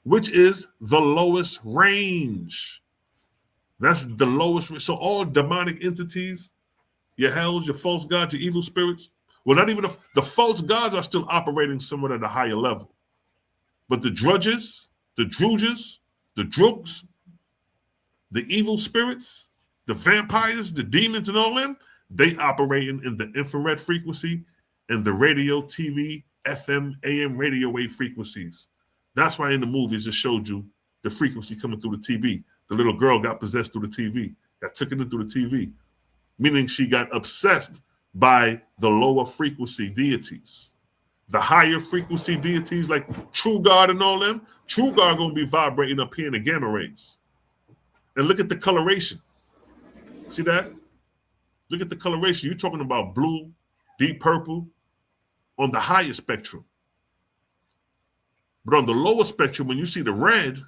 which is the lowest range. That's the lowest. So all demonic entities, your hells, your false gods, your evil spirits, well, not even the false gods are still operating somewhat at a higher level. But the drudges, the drooges, the droogs, the evil spirits, the vampires, the demons and all them, they operating in the infrared frequency and the radio, TV, FM, AM radio wave frequencies. That's why in the movies it showed you the frequency coming through the TV. The little girl got possessed through the TV, got taken in through the TV, meaning she got obsessed by the lower frequency deities. The higher frequency deities like True God and all them, True God gonna be vibrating up here in the gamma rays. And look at the coloration. See that? Look at the coloration. You're talking about blue, deep purple on the higher spectrum. But on the lower spectrum, when you see the red,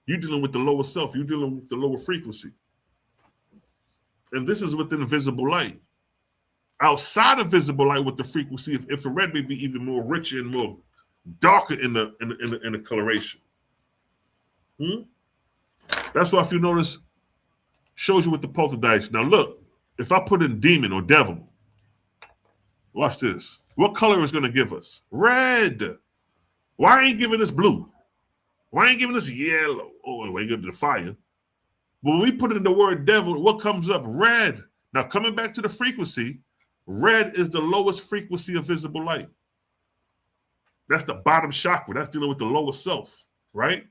you're dealing with the lower self. You're dealing with the lower frequency. And this is within visible light. Outside of visible light with the frequency of infrared may be even more richer and more darker in the coloration. That's why if you notice, shows you with the poltergeist. Now look, if I put in demon or devil, watch this. What color is going to give us? Red. Why ain't giving us blue? Why ain't giving us yellow? Oh, wait, get to the fire. But when we put in the word devil, what comes up? Red. Now coming back to the frequency, red is the lowest frequency of visible light. That's the bottom chakra. That's dealing with the lower self, right?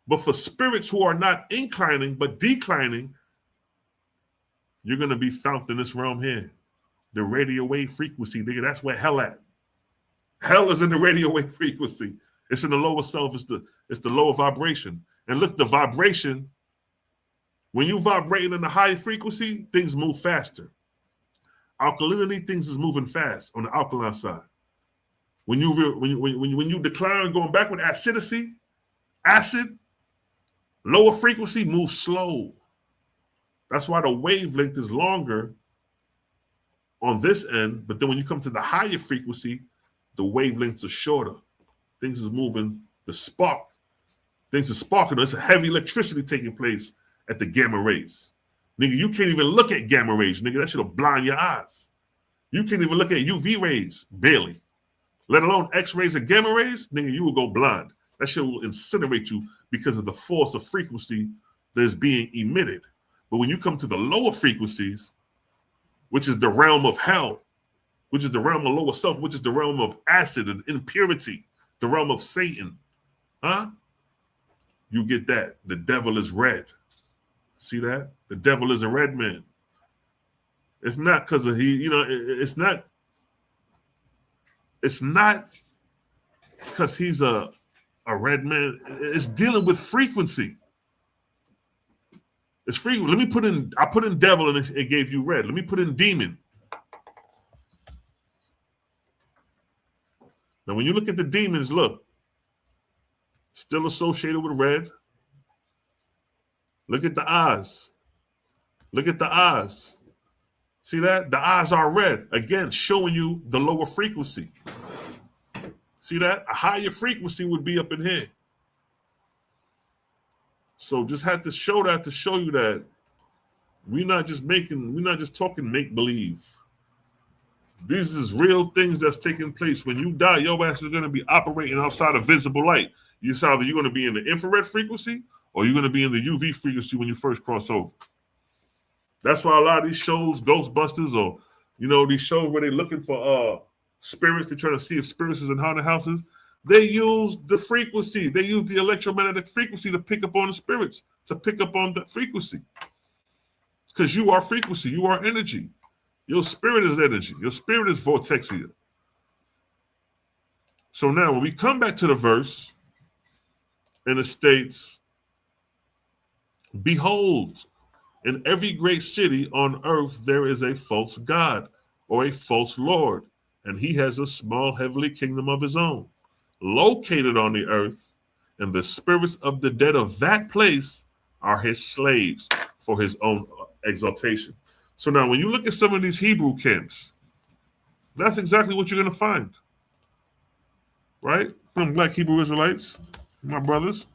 But for spirits who are not inclining but declining, you're going to be found in this realm here. The radio wave frequency, nigga, that's where hell at. Hell is in the radio wave frequency. It's in the lower self. It's the lower vibration. And look, the vibration, when you vibrating in the high frequency, things move faster. Alkalinity, things is moving fast on the alkaline side. When you decline going backward, acidity, acid, lower frequency moves slow. That's why the wavelength is longer on this end, but then when you come to the higher frequency, the wavelengths are shorter. Things is moving, the spark. Things are sparking. There's a heavy electricity taking place at the gamma rays. Nigga, you can't even look at gamma rays, nigga. That shit'll blind your eyes. You can't even look at UV rays, barely. Let alone X-rays and gamma rays, nigga, you will go blind. That shit will incinerate you because of the force of frequency that is being emitted. But when you come to the lower frequencies, which is the realm of hell, which is the realm of lower self, which is the realm of acid and impurity, the realm of Satan, you get that. The devil is red. See that? The devil is a red man. It's not because of it's not because he's a red man. It's dealing with frequency. It's free. I put in devil and it gave you red. Let me put in demon. Now, when you look at the demons, look, still associated with red. Look at the eyes. Look at the eyes. See that? The eyes are red. Again, showing you the lower frequency. See that? A higher frequency would be up in here. So just had to show that to show you that we're not just talking make-believe. These is real things that's taking place. When you die, your ass is going to be operating outside of visible light. You're going to be in the infrared frequency or you're going to be in the UV frequency when you first cross over. That's why a lot of these shows, Ghostbusters or, these shows where they're looking for spirits, they're trying to see if spirits is in haunted houses. They use the frequency. They use the electromagnetic frequency to pick up on the spirits, to pick up on that frequency. Because you are frequency. You are energy. Your spirit is energy. Your spirit is vortexia. So now when we come back to the verse, and it states, behold, in every great city on earth there is a false god or a false lord, and he has a small heavenly kingdom of his own. located on the earth, and the spirits of the dead of that place are his slaves for his own exaltation. So now, when you look at some of these Hebrew camps, that's exactly what you're going to find, right? Some black Hebrew Israelites, my brothers,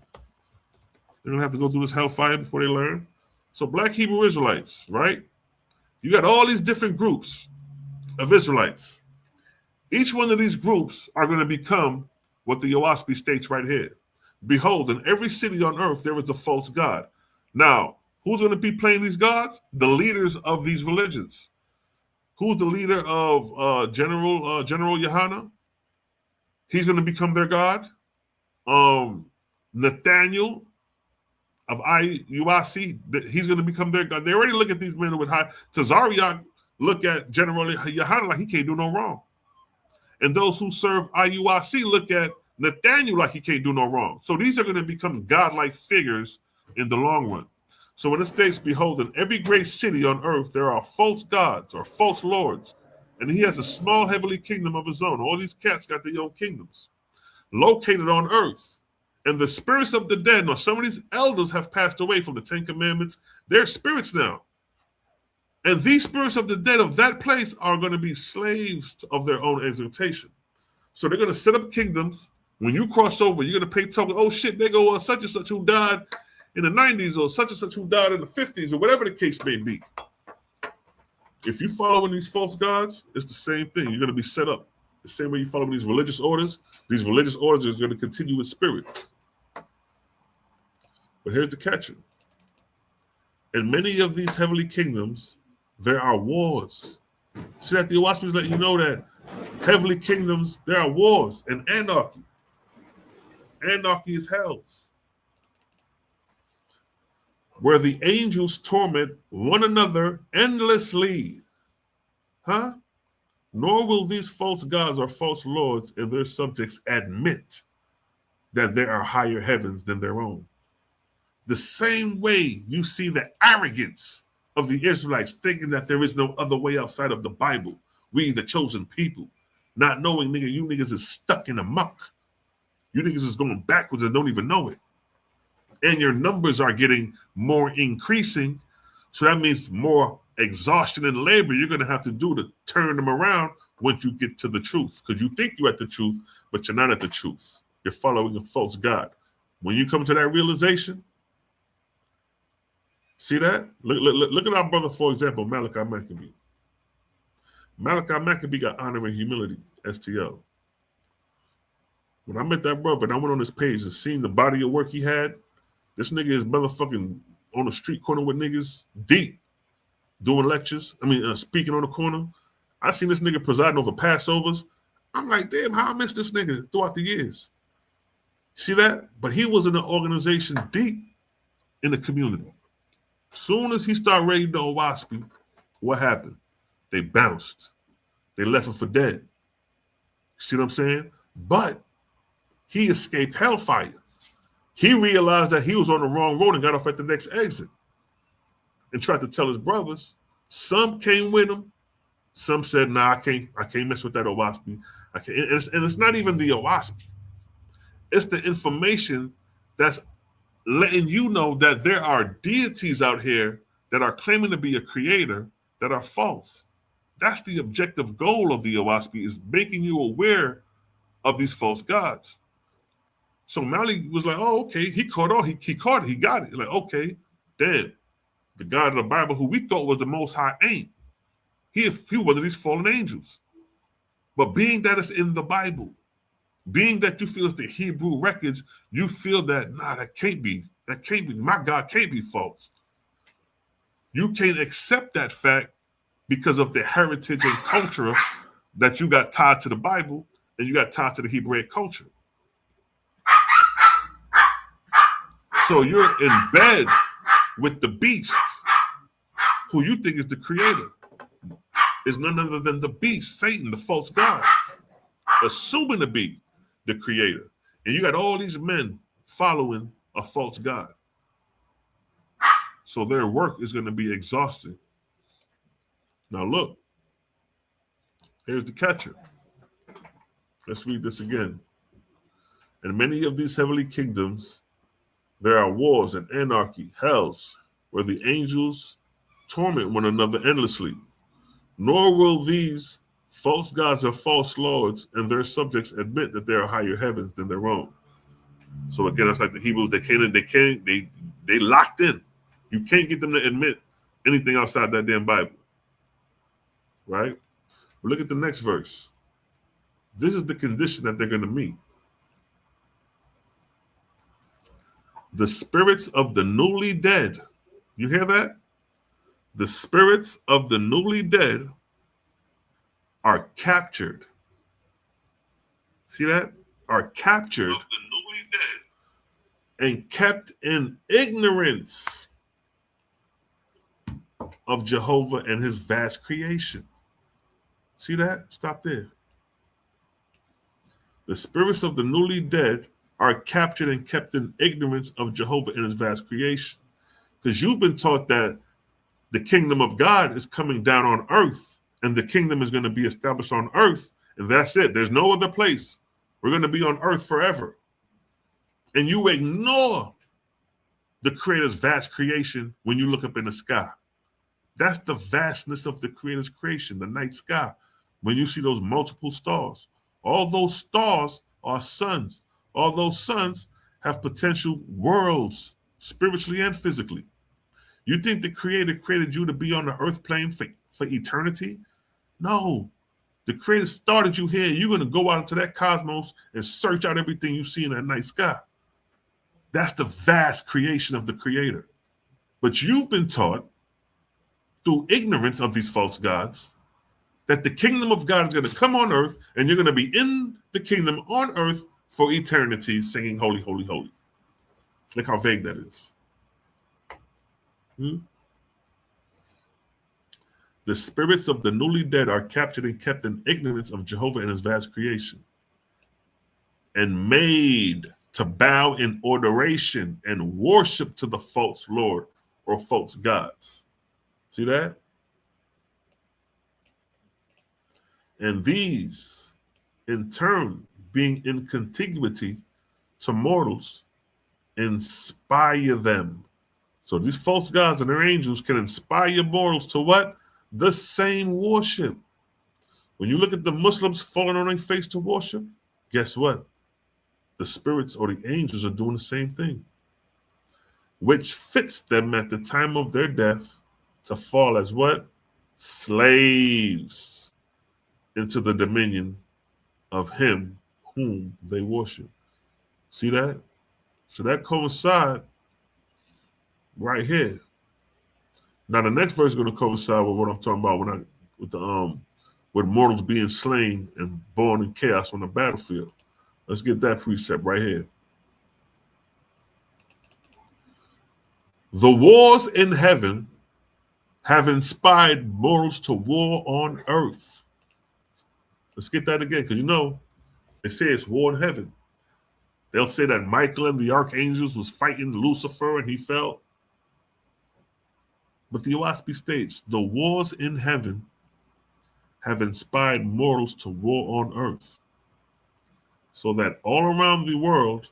they're going to have to go through this hellfire before they learn. So, black Hebrew Israelites, right? You got all these different groups of Israelites. Each one of these groups are going to become what the Oahspe states right here. Behold, in every city on earth there is a false god. Now, who's going to be playing these gods? The leaders of these religions. Who's the leader of General Yohana? He's going to become their god. Nathaniel of IUIC, he's going to become their god. They already look at these men with high. Tazariak look at General Yohana like he can't do no wrong. And those who serve IUIC look at Nathaniel like he can't do no wrong. So these are going to become godlike figures in the long run. So when it states, behold, in every great city on earth, there are false gods or false lords. And he has a small heavenly kingdom of his own. All these cats got their own kingdoms located on earth. And the spirits of the dead, now some of these elders have passed away from the 10 Commandments. They're spirits now. And these spirits of the dead of that place are going to be slaves of their own exaltation. So they're going to set up kingdoms. When you cross over, you're going to pay token. Oh shit, they go such and such who died in the 90s or such and such who died in the 50s or whatever the case may be. If you following these false gods, it's the same thing. You're going to be set up. The same way you follow these religious orders are going to continue in spirit. But here's the catcher. In many of these heavenly kingdoms, there are wars. See that the Oahspe is letting you know that heavenly kingdoms, there are wars and anarchy. Anarchy is hell's. Where the angels torment one another endlessly. Huh? Nor will these false gods or false lords and their subjects admit that there are higher heavens than their own. The same way you see the arrogance of the Israelites thinking that there is no other way outside of the Bible. We, the chosen people, not knowing, nigga, you niggas is stuck in a muck. You niggas is going backwards and don't even know it. And your numbers are getting more increasing. So that means more exhaustion and labor you're going to have to do to turn them around once you get to the truth. Because you think you're at the truth, but you're not at the truth. You're following a false God. When you come to that realization, see that? Look at our brother, for example, Malachi Maccabee. Malachi Maccabee got honor and humility, STL. When I met that brother and I went on his page and seen the body of work he had, this nigga is motherfucking on the street corner with niggas deep doing lectures. Speaking on the corner. I seen this nigga presiding over Passovers. I'm like, damn, how I missed this nigga throughout the years. See that? But he was in an organization deep in the community. Soon as he started raiding the Oahspe, what happened? They bounced. They left him for dead. See what I'm saying? But he escaped hellfire. He realized that he was on the wrong road and got off at the next exit and tried to tell his brothers. Some came with him. Some said, nah, I can't mess with that Oahspe. I can't. And it's not even the Oahspe. It's the information that's letting you know that there are deities out here that are claiming to be a creator that are false. That's the objective goal of the Oahspe, is making you aware of these false gods. So Mali was like, oh, okay, he caught on. He caught it. He got it. Like, okay, damn. The God of the Bible, who we thought was the Most High, ain't. He was one of these fallen angels. But being that it's in the Bible, being that you feel it's the Hebrew records, you feel that, nah, that can't be. My God can't be false. You can't accept that fact because of the heritage and culture that you got tied to the Bible and you got tied to the Hebraic culture. So you're in bed with the beast, who you think is the creator, is none other than the beast, Satan, the false god, assuming to be the creator. And you got all these men following a false god. So their work is going to be exhausting. Now look, here's the catcher. Let's read this again. In many of these heavenly kingdoms, there are wars and anarchy, hells, where the angels torment one another endlessly. Nor will these false gods or false lords and their subjects admit that there are higher heavens than their own. So again, it's like the Hebrews. They locked in. You can't get them to admit anything outside that damn Bible, right? But look at the next verse. This is the condition that they're going to meet. The spirits of the newly dead. You hear that? The spirits of the newly dead are captured. See that? Are captured of the newly dead and kept in ignorance of Jehovah and his vast creation. See that? Stop there. The spirits of the newly dead are captured and kept in ignorance of Jehovah and his vast creation. Because you've been taught that the kingdom of God is coming down on earth, and the kingdom is going to be established on earth, and that's it. There's no other place. We're going to be on earth forever. And you ignore the Creator's vast creation when you look up in the sky. That's the vastness of the Creator's creation, the night sky. When you see those multiple stars, all those stars are suns. All those suns have potential worlds, spiritually and physically. You think the Creator created you to be on the earth plane for eternity? No. The Creator started you here. You're going to go out into that cosmos and search out everything you see in that night sky. That's the vast creation of the Creator. But you've been taught through ignorance of these false gods that the kingdom of God is going to come on earth, and you're going to be in the kingdom on earth for eternity, singing holy, holy, holy. Look how vague that is. The spirits of the newly dead are captured and kept in ignorance of Jehovah and his vast creation, and made to bow in adoration and worship to the false Lord or false gods. See that? And these, in turn, being in contiguity to mortals, inspire them. So these false gods and their angels can inspire mortals to what? The same worship. When you look at the Muslims falling on their face to worship, guess what? The spirits or the angels are doing the same thing, which fits them at the time of their death to fall as what? Slaves into the dominion of him whom they worship. See that? So that coincides right here. Now the next verse is going to coincide with what I'm talking about with mortals being slain and born in chaos on the battlefield. Let's get that precept right here. The wars in heaven have inspired mortals to war on earth. Let's get that again, because they say it's war in heaven. They'll say that Michael and the archangels was fighting Lucifer and he fell. But the OSB states, the wars in heaven have inspired mortals to war on earth, so that all around the world,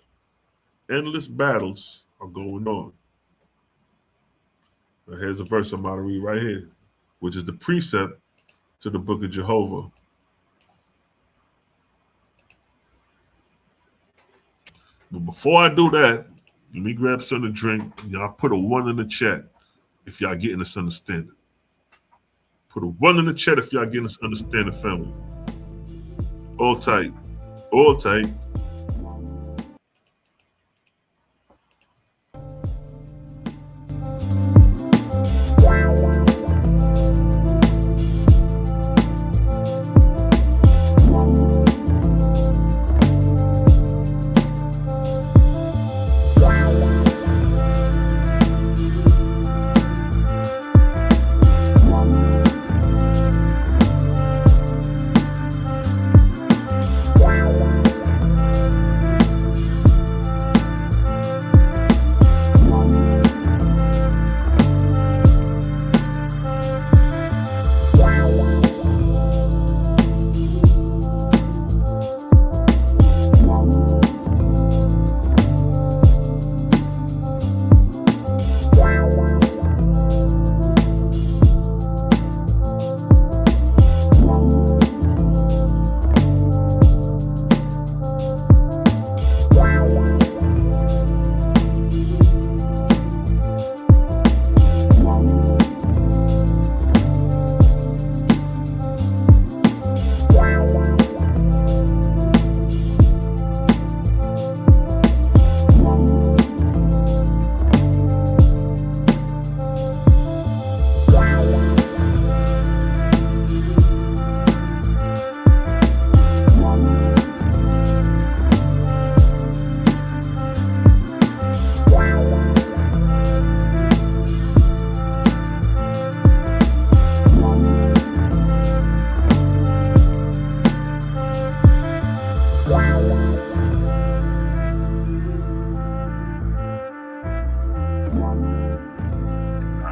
endless battles are going on. Now here's a verse I'm about to read right here, which is the precept to the book of Jehovah. But before I do that, let me grab something to drink. Y'all put a 1 in the chat if y'all getting this understanding. Put a 1 in the chat if y'all getting this understanding, family. All tight. All tight.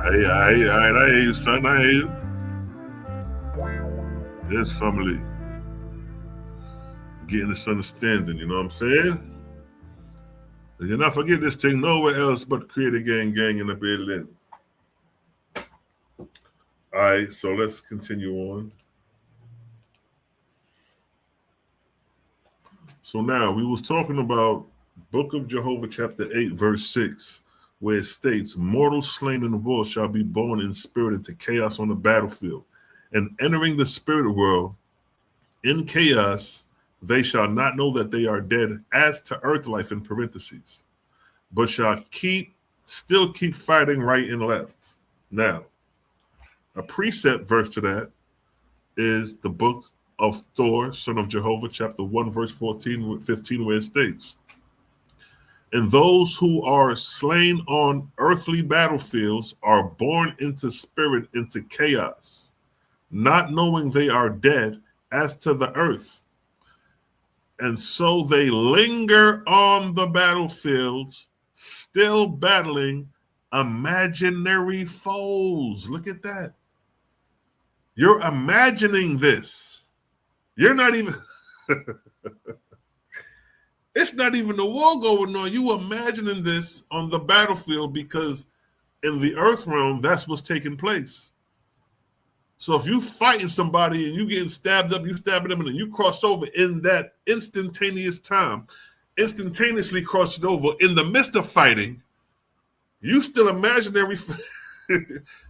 I hear you, son. I hear you. Yes, family. Getting this understanding, you know what I'm saying? And you not forget this thing nowhere else but create a gang in the building. All right, so let's continue on. So now we was talking about Book of Jehovah, chapter 8, verse 6, where it states, mortals slain in the war shall be born in spirit into chaos on the battlefield. And entering the spirit world in chaos, they shall not know that they are dead as to earth life in parentheses, but shall still keep fighting right and left. Now, a precept verse to that is the book of Thor, son of Jehovah, chapter 1, verse 14, 15, where it states, and those who are slain on earthly battlefields are born into spirit, into chaos, not knowing they are dead as to the earth. And so they linger on the battlefields, still battling imaginary foes. Look at that. You're imagining this. You're not even, it's not even a war going on. You imagining this on the battlefield because in the earth realm, that's what's taking place. So if you fighting somebody and you getting stabbed up, you stabbing them, and then you cross over in that instantaneous time, instantaneously crossing over in the midst of fighting, you still imaginary.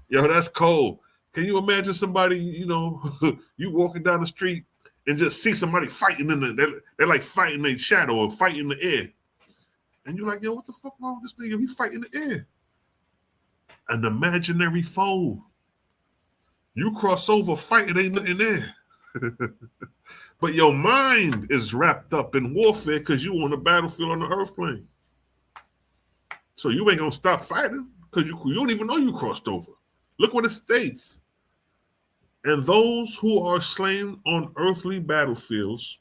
Yo, that's cold. Can you imagine somebody, you walking down the street and just see somebody fighting they're like fighting a shadow or fighting in the air. And you're like, yo, what the fuck wrong with this nigga? He fighting in the air. An imaginary foe. You cross over, fighting, ain't nothing there. But your mind is wrapped up in warfare because you on the battlefield on the earth plane. So you ain't gonna stop fighting because you don't even know you crossed over. Look what it states. And those who are slain on earthly battlefields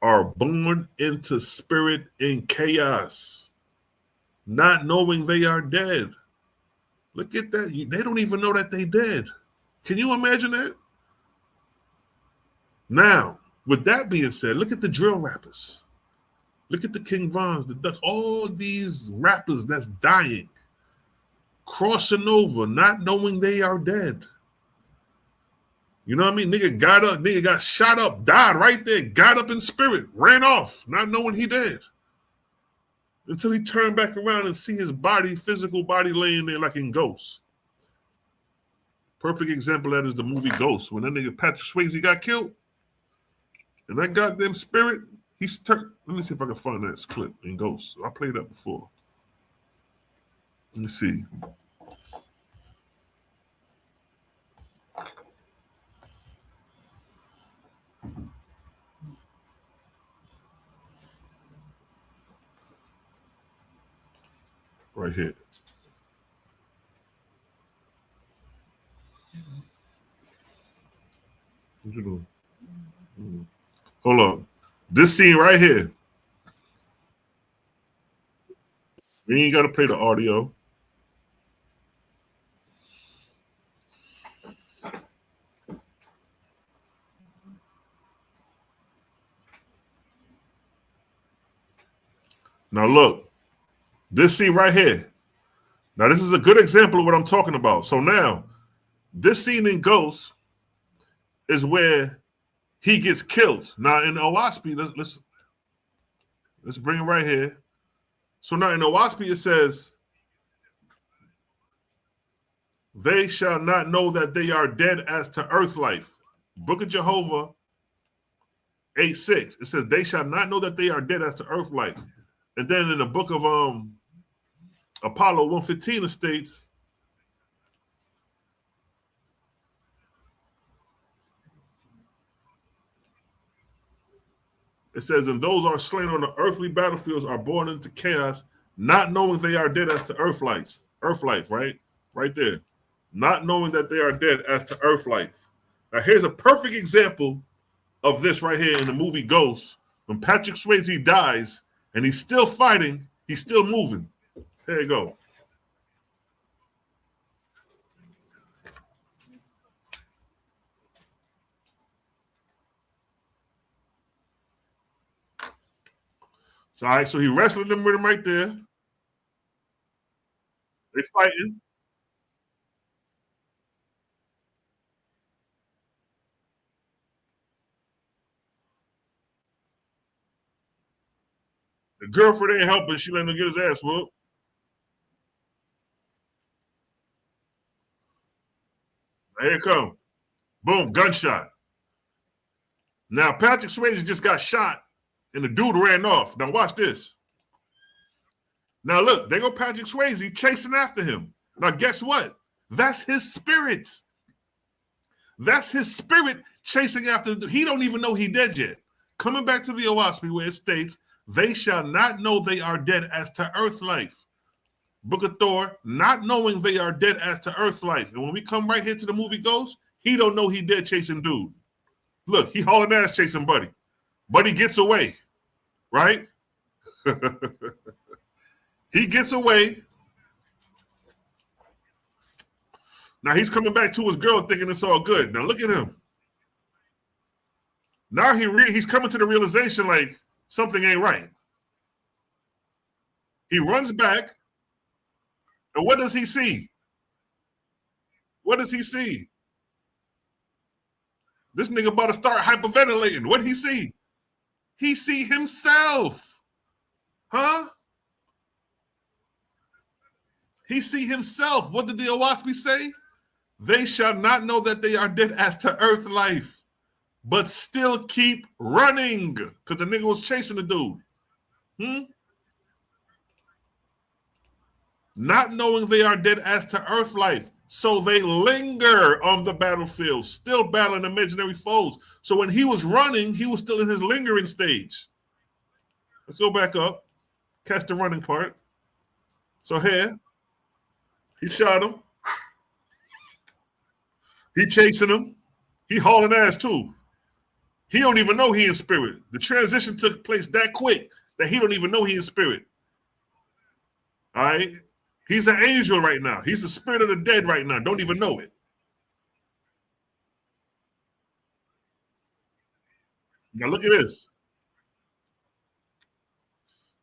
are born into spirit in chaos, not knowing they are dead. Look at that. They don't even know that they dead. Can you imagine that? Now, with that being said, look at the drill rappers. Look at the King Vons, the Ducks, all these rappers that's dying, crossing over, not knowing they are dead. You know what I mean? Nigga got up, nigga got shot up, died right there, got up in spirit, ran off, not knowing he dead. Until he turned back around and see his body, physical body laying there like in Ghost. Perfect example of that is the movie Ghost. When that nigga Patrick Swayze got killed, and that goddamn spirit, he's turned. Let me see if I can find that clip in Ghost. I played that before. Let me see. Right here. What you doing? Hold on. This scene right here. We ain't got to play the audio. Now look, this scene right here. Now this is a good example of what I'm talking about. So now, this scene in Ghost is where he gets killed. Now in Owaspy, let's bring it right here. So now in Owaspy it says, they shall not know that they are dead as to earth life. Book of Jehovah 8:6. It says they shall not know that they are dead as to earth life. And then in the book of Apollo 1:15 it states, it says, and those are slain on the earthly battlefields are born into chaos, not knowing they are dead as to earth life, right? Right there. Not knowing that they are dead as to earth life. Now here's a perfect example of this right here in the movie Ghost. When Patrick Swayze dies and he's still fighting, he's still moving. There you go. So, all right, so he wrestling them with him right there. They fighting. The girlfriend ain't helping. She letting him get his ass whooped. Here it come. Boom, gunshot. Now, Patrick Swayze just got shot, and the dude ran off. Now, watch this. Now, look, there go Patrick Swayze chasing after him. Now, guess what? That's his spirit. That's his spirit chasing after. He don't even know he dead yet. Coming back to the Owaspy where it states, they shall not know they are dead as to earth life. Book of Thor, not knowing they are dead as to earth life. And when we come right here to the movie Ghost, he don't know he dead chasing dude. Look, he hauling ass chasing Buddy. Buddy gets away, right? He gets away. Now he's coming back to his girl thinking it's all good. Now look at him. Now he's coming to the realization like something ain't right. He runs back. And what does he see? What does he see? This nigga about to start hyperventilating. What did he see? He see himself. Huh? He see himself. What did the Owaspy say? They shall not know that they are dead as to earth life, but still keep running. Because the nigga was chasing the dude. Not knowing they are dead as to earth life. So they linger on the battlefield, still battling imaginary foes. So when he was running, he was still in his lingering stage. Let's go back up. Catch the running part. So here, he shot him. He chasing him. He hauling ass too. He don't even know he in spirit. The transition took place that quick that he don't even know he in spirit. All right? He's an angel right now. He's the spirit of the dead right now. Don't even know it. Now look at this.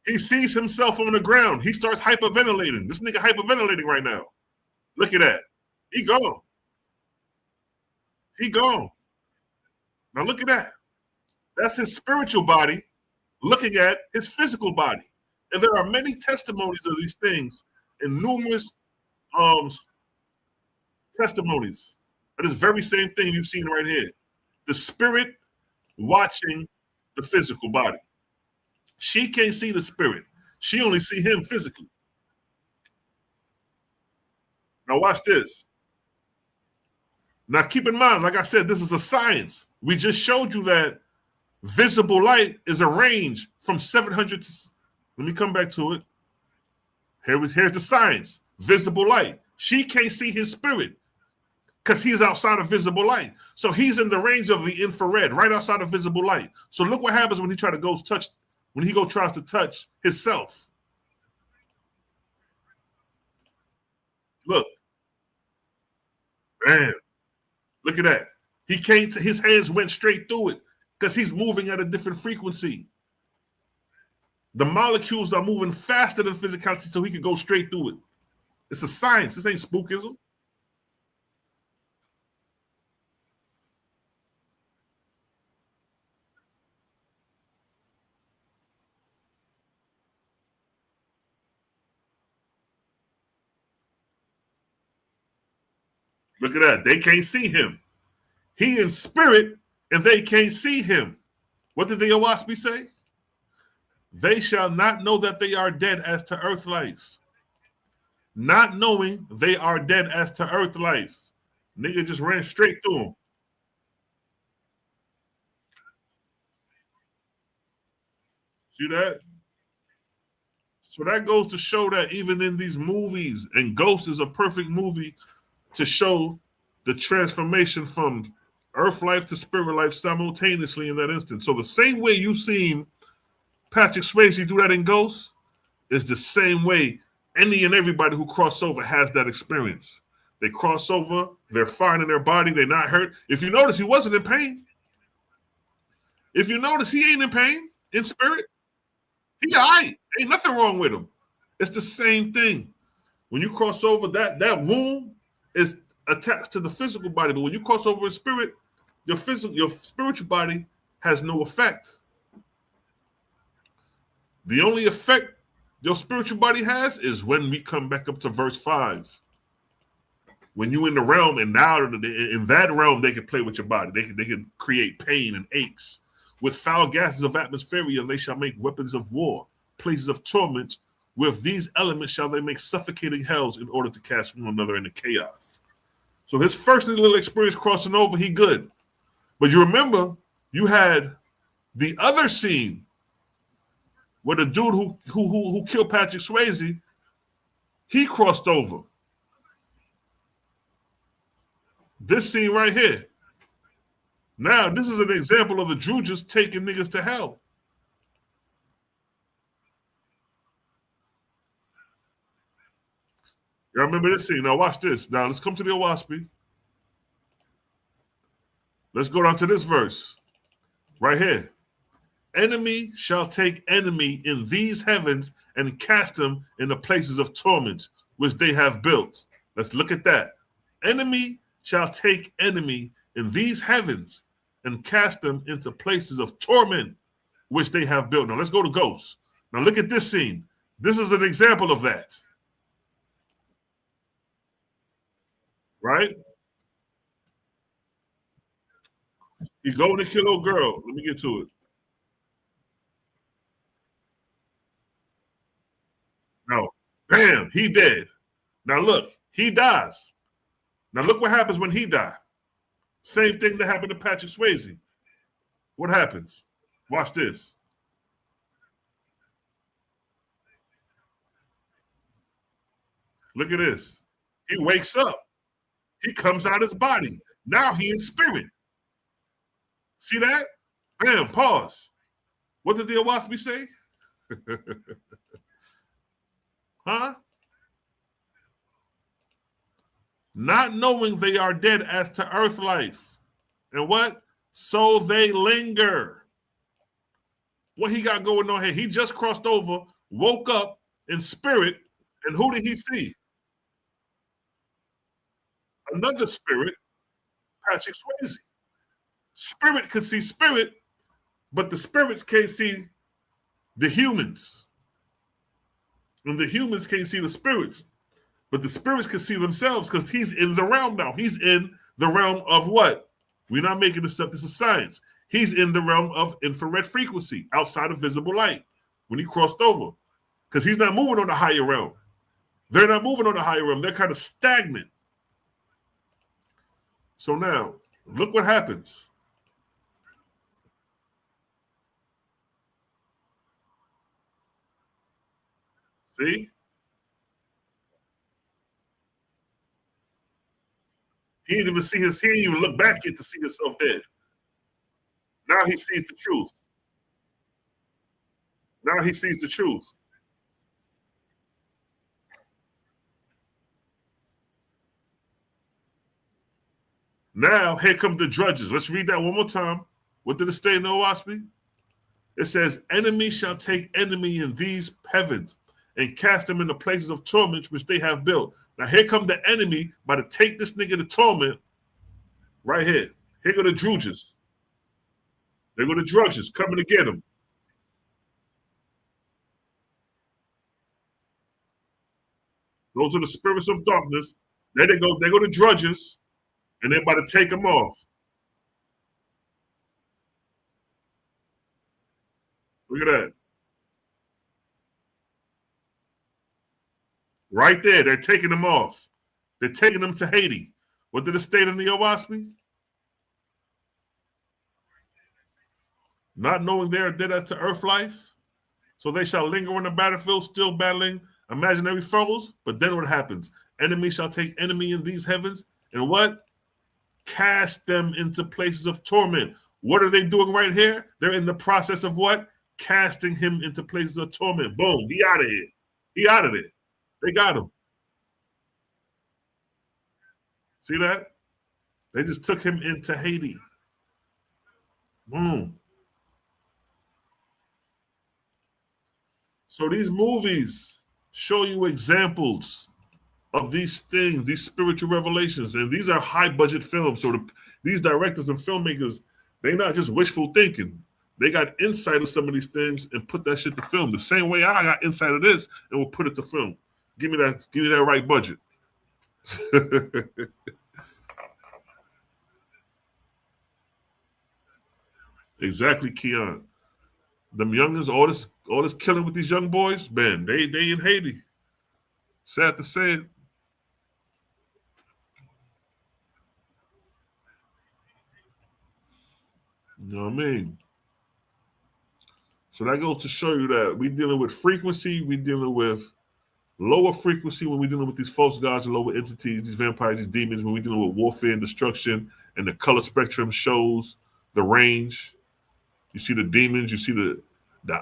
He sees himself on the ground. He starts hyperventilating. This nigga hyperventilating right now. Look at that. He gone. He gone. Now look at that. That's his spiritual body looking at his physical body. And there are many testimonies of these things in numerous testimonies of this very same thing you've seen right here. The spirit watching the physical body. She can't see the spirit. She only see him physically. Now watch this. Now keep in mind, like I said, this is a science. We just showed you that visible light is a range from 700 to, let me come back to it. Here's the science. Visible light. She can't see his spirit because he's outside of visible light. So he's in the range of the infrared, right outside of visible light. So look what happens when he tries to touch himself. Look. Man. Look at that. He can't, his hands went straight through it because he's moving at a different frequency. The molecules are moving faster than physicality so he can go straight through it. It's a science. This ain't spookism. Look at that. They can't see him. He in spirit and they can't see him. What did the Owaspy say? They shall not know that they are dead as to earth life. Not knowing they are dead as to earth life. Nigga just ran straight through him. See that? So that goes to show that even in these movies, and Ghost is a perfect movie to show the transformation from earth life to spirit life simultaneously in that instant. So the same way you've seen Patrick Swayze do that in Ghost is the same way any and everybody who cross over has that experience. They cross over, they're fine in their body, they're not hurt. If you notice, he wasn't in pain. If you notice, he ain't in pain in spirit. He all right. Ain't nothing wrong with him. It's the same thing. When you cross over, that womb is attached to the physical body, but when you cross over in spirit, your spiritual body has no effect. The only effect your spiritual body has is when we come back up to verse 5. When you in the realm, and now in that realm, they can play with your body. They can create pain and aches. With foul gases of atmosphere, they shall make weapons of war, places of torment. With these elements shall they make suffocating hells in order to cast one another into chaos. So his first little experience crossing over, he good. But you remember, you had the other scene where the dude who killed Patrick Swayze, he crossed over. This scene right here. Now, this is an example of the Jujas taking niggas to hell. Y'all remember this scene? Now watch this. Now let's come to the Owaspy. Let's go down to this verse right here. Enemy shall take enemy in these heavens and cast them in the places of torment which they have built. Let's look at that. Enemy shall take enemy in these heavens and cast them into places of torment which they have built. Now let's go to Ghosts. Now look at this scene. This is an example of that. Right? He going to kill a girl. Let me get to it. Now, bam, he dead. Now look, he dies. Now look what happens when he dies. Same thing that happened to Patrick Swayze. What happens? Watch this. Look at this. He wakes up. He comes out his body. Now he in spirit. See that? Bam, pause. What did the Owaspy say? Huh? Not knowing they are dead as to earth life. And what? So they linger. What he got going on here? He just crossed over, woke up in spirit, and who did he see? Another spirit, Patrick Swayze. Spirit could see spirit, but the spirits can't see the humans. And the humans can't see the spirits. But the spirits can see themselves because he's in the realm now. He's in the realm of what? We're not making this up. This is science. He's in the realm of infrared frequency outside of visible light when he crossed over. Because he's not moving on the higher realm. They're not moving on the higher realm. They're kind of stagnant. So now, look what happens. See? He didn't even see he didn't even look back yet to see himself dead. Now he sees the truth. Now he sees the truth. Now here come the judges. Let's read that one more time. What did it say in the Owaspy? It says, enemy shall take enemy in these heavens and cast them into places of torment which they have built. Now here come the enemy by to take this nigga to torment right here. Here go the Druges. They go the drudges coming to get him. Those are the spirits of darkness. There they go. They go the drudges, and they're about to take him off. Look at that. Right there, they're taking him off. They're taking him to Haiti. What did it state in the Owaspy? Not knowing they are dead as to earth life, so they shall linger on the battlefield, still battling imaginary foes. But then what happens? Enemy shall take enemy in these heavens, and what? Cast them into places of torment. What are they doing right here? They're in the process of what? Casting him into places of torment. Boom, he out of here. He out of there. They got him. See that? They just took him into Haiti. Boom. So these movies show you examples of these things, these spiritual revelations, and these are high budget films. So these directors and filmmakers, they're not just wishful thinking. They got insight of some of these things and put that shit to film. The same way I got insight of this and will put it to film. Give me that right budget. Exactly, Keon. Them youngins, all this killing with these young boys, man, they in Haiti. Sad to say it. You know what I mean? So that goes to show you that we dealing with frequency, we dealing with lower frequency when we're dealing with these false gods and lower entities, these vampires, these demons, when we're dealing with warfare and destruction, and the color spectrum shows the range. You see the demons, you see the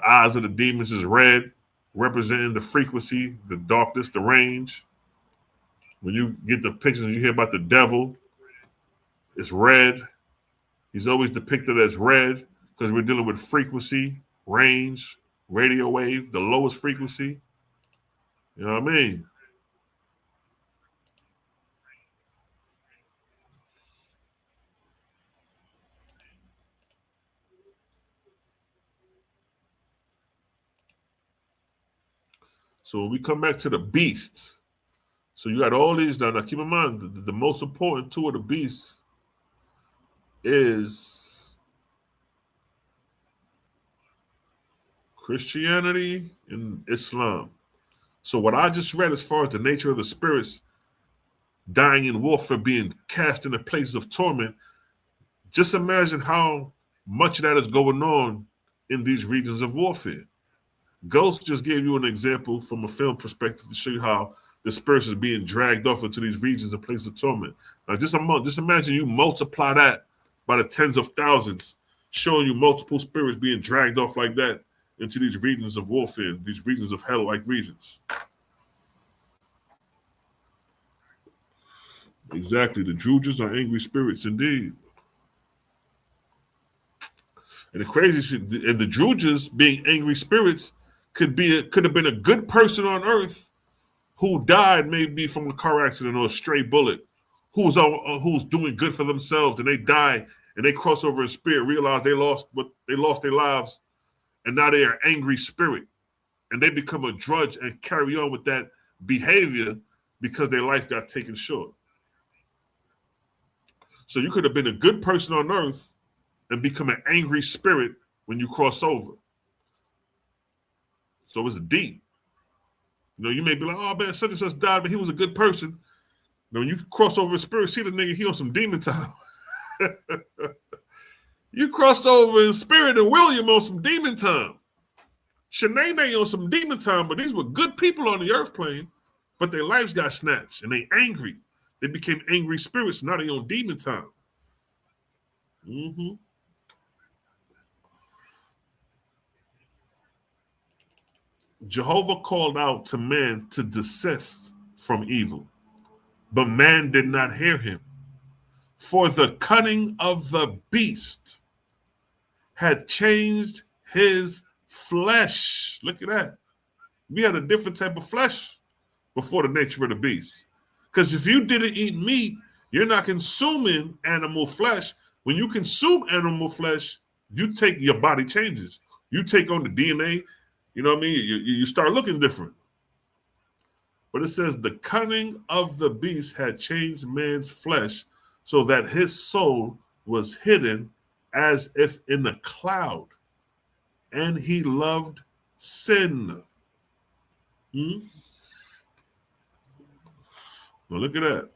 eyes of the demons is red, representing the frequency, the darkness, the range. When you get the pictures and you hear about the devil, it's red. He's always depicted as red because we're dealing with frequency, range, radio wave, the lowest frequency. You know what I mean? So when we come back to the beast, so you got all these now. Now keep in mind the most important two of the beasts is Christianity and Islam. So what I just read as far as the nature of the spirits dying in warfare, being cast into places of torment, just imagine how much of that is going on in these regions of warfare. Ghost just gave you an example from a film perspective to show you how the spirits is being dragged off into these regions and places of torment. Now, just imagine you multiply that by the tens of thousands, showing you multiple spirits being dragged off like that into these regions of warfare, these regions of hell-like regions. Exactly. The Druges are angry spirits indeed. And the crazy shit, and the Druges being angry spirits could have been a good person on earth who died maybe from a car accident or a stray bullet, who's doing good for themselves, and they die and they cross over in spirit, realize they lost their lives, and now they are angry spirit, and they become a drudge and carry on with that behavior because their life got taken short. So you could have been a good person on earth and become an angry spirit when you cross over. So it's deep. You know, you may be like, oh man, such and such died, but he was a good person. Now, when you cross over in spirit, see the nigga, he on some demon time. You crossed over in spirit and William on some demon time. Shanae on some demon time, but these were good people on the earth plane, but their lives got snatched and they angry. They became angry spirits. Now they on demon time. Mm-hmm. Jehovah called out to man to desist from evil, but man did not hear him. For the cunning of the beast had changed his flesh. Look at that. We had a different type of flesh before the nature of the beast. Because if you didn't eat meat, you're not consuming animal flesh. When you consume animal flesh, your body changes. You take on the DNA. You know what I mean? You start looking different. But it says the cunning of the beast had changed man's flesh so that his soul was hidden as if in a cloud. And he loved sin. Hmm? Now look at that.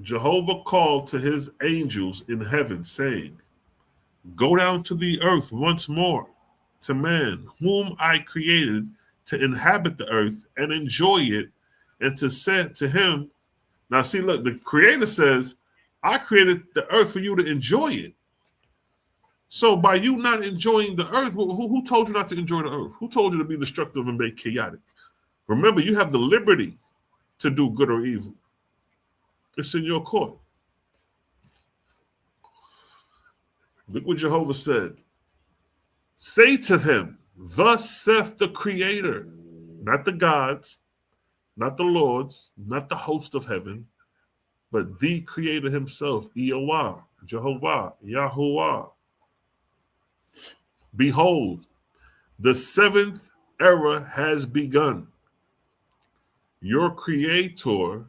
Jehovah called to his angels in heaven, saying, go down to the earth once more, to man, whom I created to inhabit the earth and enjoy it, and to say to him, now see, look, the creator says, I created the earth for you to enjoy it. So by you not enjoying the earth, who told you not to enjoy the earth? Who told you to be destructive and be chaotic? Remember, you have the liberty to do good or evil. It's in your court. Look what Jehovah said. Say to him, Thus saith the Creator, not the gods, not the lords, not the host of heaven, but the Creator himself, Yahweh, Jehovah, Yahuwah. Behold, the seventh era has begun. Your Creator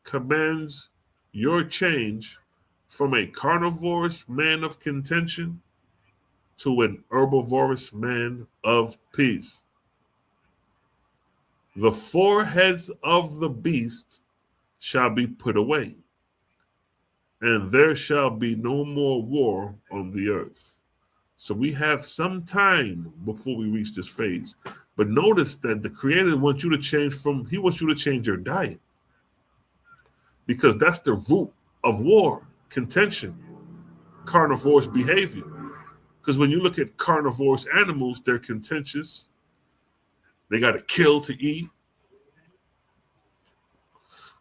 commands your change from a carnivorous man of contention to an herbivorous man of peace. The four heads of the beast shall be put away, and there shall be no more war on the earth. So we have some time before we reach this phase. But notice that the Creator wants you to he wants you to change your diet, because that's the root of war, contention, carnivorous behavior. Because when you look at carnivorous animals, they're contentious. They got to kill to eat.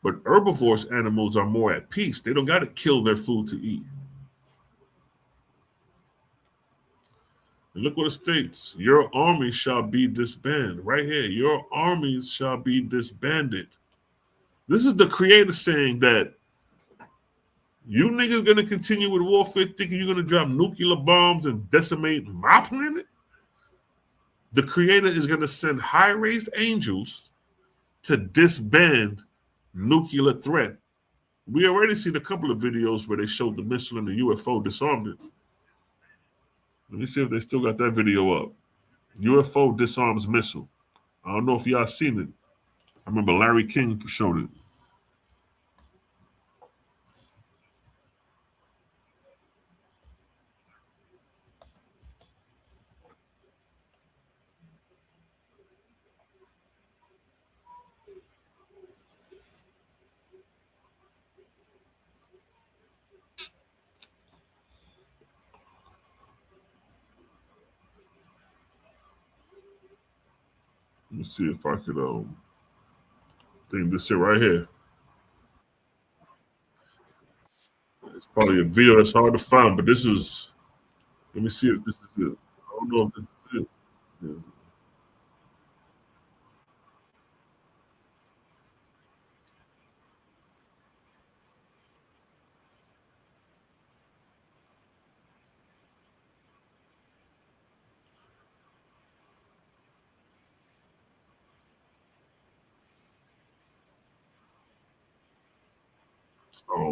But herbivorous animals are more at peace. They don't got to kill their food to eat. And look what it states. Your army shall be disbanded. Right here. Your armies shall be disbanded. This is the Creator saying that you niggas going to continue with warfare thinking you're going to drop nuclear bombs and decimate my planet? The Creator is going to send high-raised angels to disband nuclear threat. We already seen a couple of videos where they showed the missile and the UFO disarmed it. Let me see if they still got that video up. UFO disarms missile. I don't know if y'all seen it. I remember Larry King showed it. Let me see if I could think this here right here. It's probably a video that's hard to find, but this is. Let me see if this is it. I don't know if this is it. Yeah.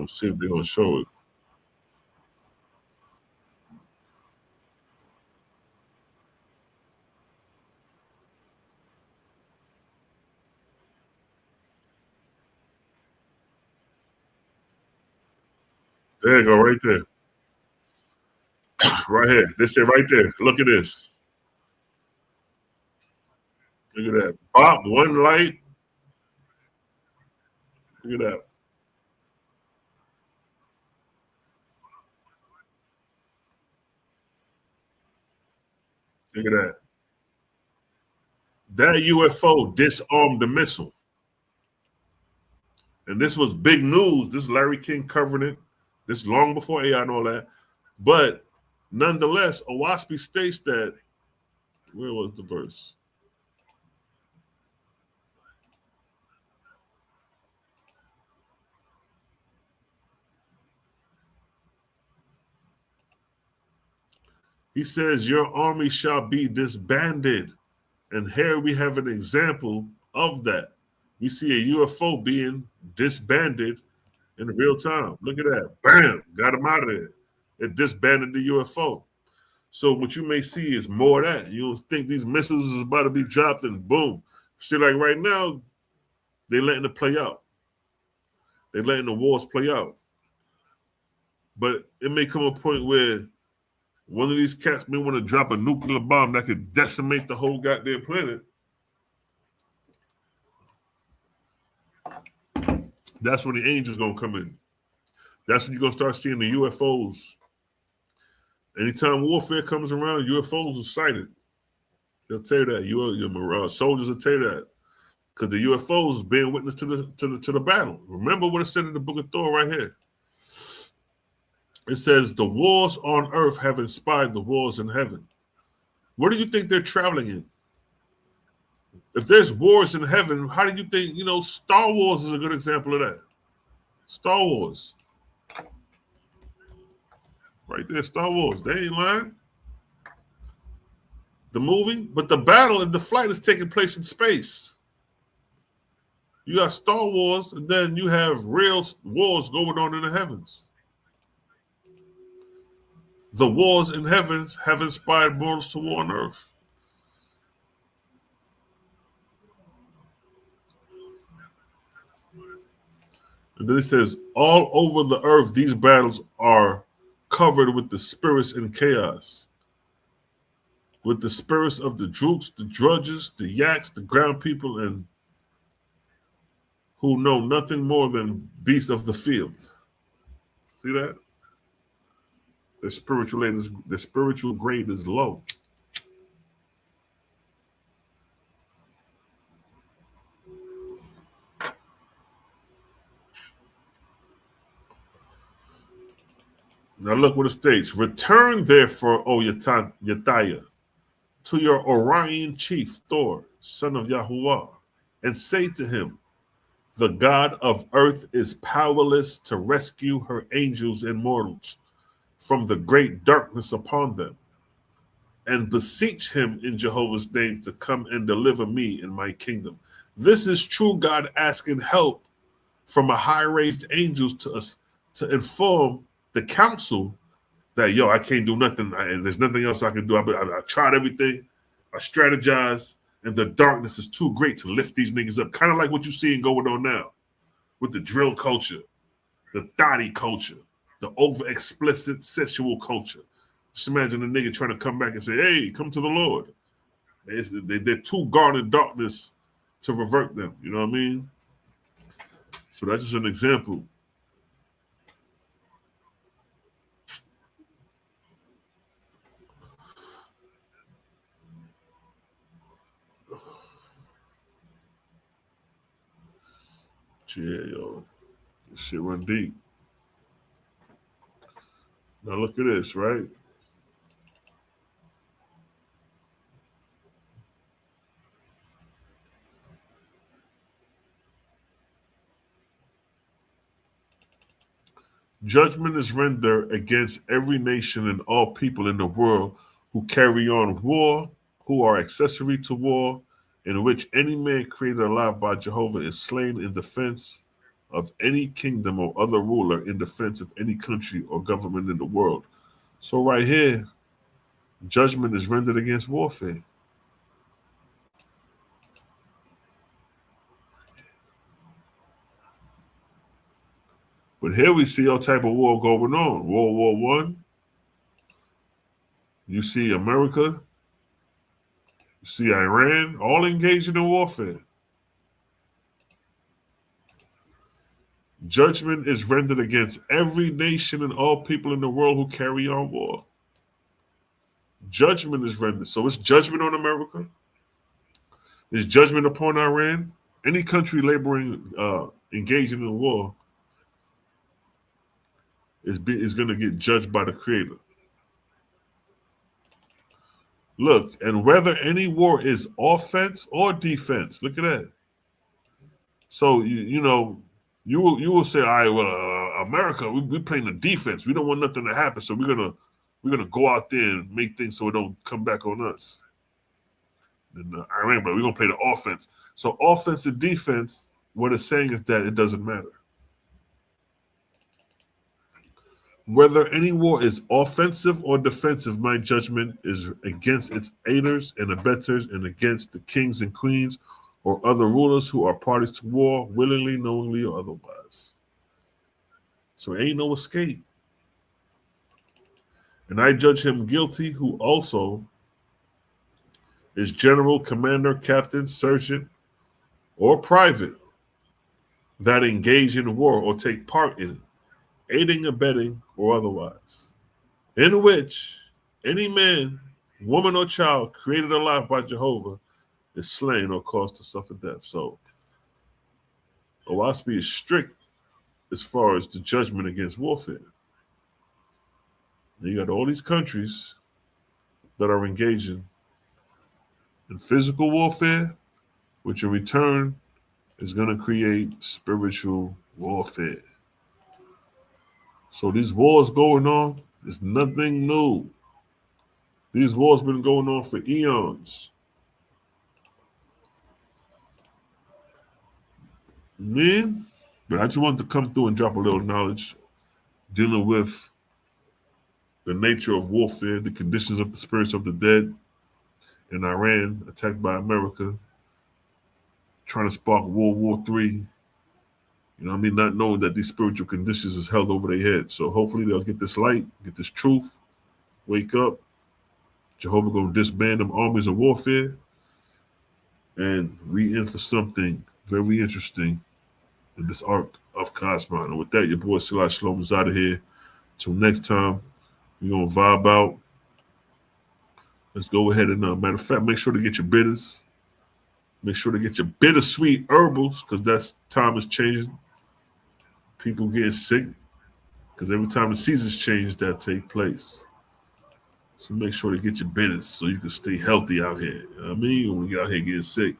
See if they're gonna show it. There you go, right there. Right here. This it right there. Look at this. Look at that. Pop, one light. Look at that. Look at that. That UFO disarmed the missile. And this was big news. This Larry King covering it. This long before AI and all that. But nonetheless, Owaspy states that, where was the verse? He says, your army shall be disbanded. And here we have an example of that. We see a UFO being disbanded in real time. Look at that. Bam, got him out of there. It disbanded the UFO. So what you may see is more of that. You don't think these missiles is about to be dropped and boom. Shit, like right now, they're letting it play out. They're letting the wars play out. But it may come a point where one of these cats may want to drop a nuclear bomb that could decimate the whole goddamn planet. That's when the angels gonna come in. That's when you're gonna start seeing the UFOs. Anytime warfare comes around, UFOs are sighted. They'll tell you that. Your soldiers will tell you that, because the UFOs is being witness to the battle. Remember what it said in the Book of Thor right here. It says the wars on earth have inspired the wars in heaven. What do you think they're traveling in? If there's wars in heaven, how do you think, Star Wars is a good example of that. Star Wars. Right there, Star Wars. They ain't lying. The movie, but the battle and the flight is taking place in space. You got Star Wars, and then you have real wars going on in the heavens. The wars in heavens have inspired mortals to war on earth. And then it says, all over the earth, these battles are covered with the spirits and chaos. With the spirits of the droops, the drudges, the yaks, the ground people, and who know nothing more than beasts of the field. See that? Their spiritual grade is low. Now look what it states. Return therefore, O Yathiah, to your Orion chief, Thor, son of Yahuwah, and say to him, the God of earth is powerless to rescue her angels and mortals from the great darkness upon them, and beseech him in Jehovah's name to come and deliver me in my kingdom. This is true God asking help from a high-raised angels to us to inform the council that, I can't do nothing, and there's nothing else I can do. I tried everything, I strategized, and the darkness is too great to lift these niggas up. Kind of like what you're seeing going on now with the drill culture, the thotty culture, the over-explicit sexual culture. Just imagine a nigga trying to come back and say, hey, come to the Lord. They're too guarded in darkness to revert them. You know what I mean? So that's just an example. Yeah, yo. This shit run deep. Now look at this, right? Judgment is rendered against every nation and all people in the world who carry on war, who are accessory to war, in which any man created alive by Jehovah is slain in defense of any kingdom or other ruler, in defense of any country or government in the world. So right here, judgment is rendered against warfare. But here we see all type of war going on. World War I. You see America. You see Iran, all engaging in warfare. Judgment is rendered against every nation and all people in the world who carry on war. Judgment is rendered. So it's judgment on America. It's judgment upon Iran. Any country laboring, engaging in war is going to get judged by the Creator. Look, and whether any war is offense or defense, look at that. So you will say, all right, well, America, we're playing the defense. We don't want nothing to happen, so we're gonna go out there and make things so it don't come back on us. And Iran, but we're gonna play the offense. So offense and defense, what it's saying is that it doesn't matter. Whether any war is offensive or defensive, my judgment is against its aiders and abettors and against the kings and queens or other rulers who are parties to war, willingly, knowingly, or otherwise. So ain't no escape. And I judge him guilty who also is general, commander, captain, sergeant, or private that engage in war or take part in it, aiding, abetting, or otherwise, in which any man, woman, or child created alive by Jehovah is slain or caused to suffer death. So OWASP is strict as far as the judgment against warfare. You got all these countries that are engaging in physical warfare, which in return is going to create spiritual warfare. So these wars going on is nothing new. These wars been going on for eons. Man, but I just wanted to come through and drop a little knowledge dealing with the nature of warfare, the conditions of the spirits of the dead in Iran, attacked by America, trying to spark World War III. You know what I mean? Not knowing that these spiritual conditions is held over their heads. So hopefully they'll get this light, get this truth, wake up. Jehovah going to disband them armies of warfare. And we in for something very interesting in this arc of Cosmon. And with that, your boy Silai Shalom is out of here. Till next time, we're going to vibe out. Let's go ahead and, matter of fact, make sure to get your bitters. Make sure to get your bittersweet herbals, because that's time is changing. People getting sick, because every time the seasons change, that take place. So make sure to get your bitters so you can stay healthy out here. You know what I mean? You want to get out here getting sick.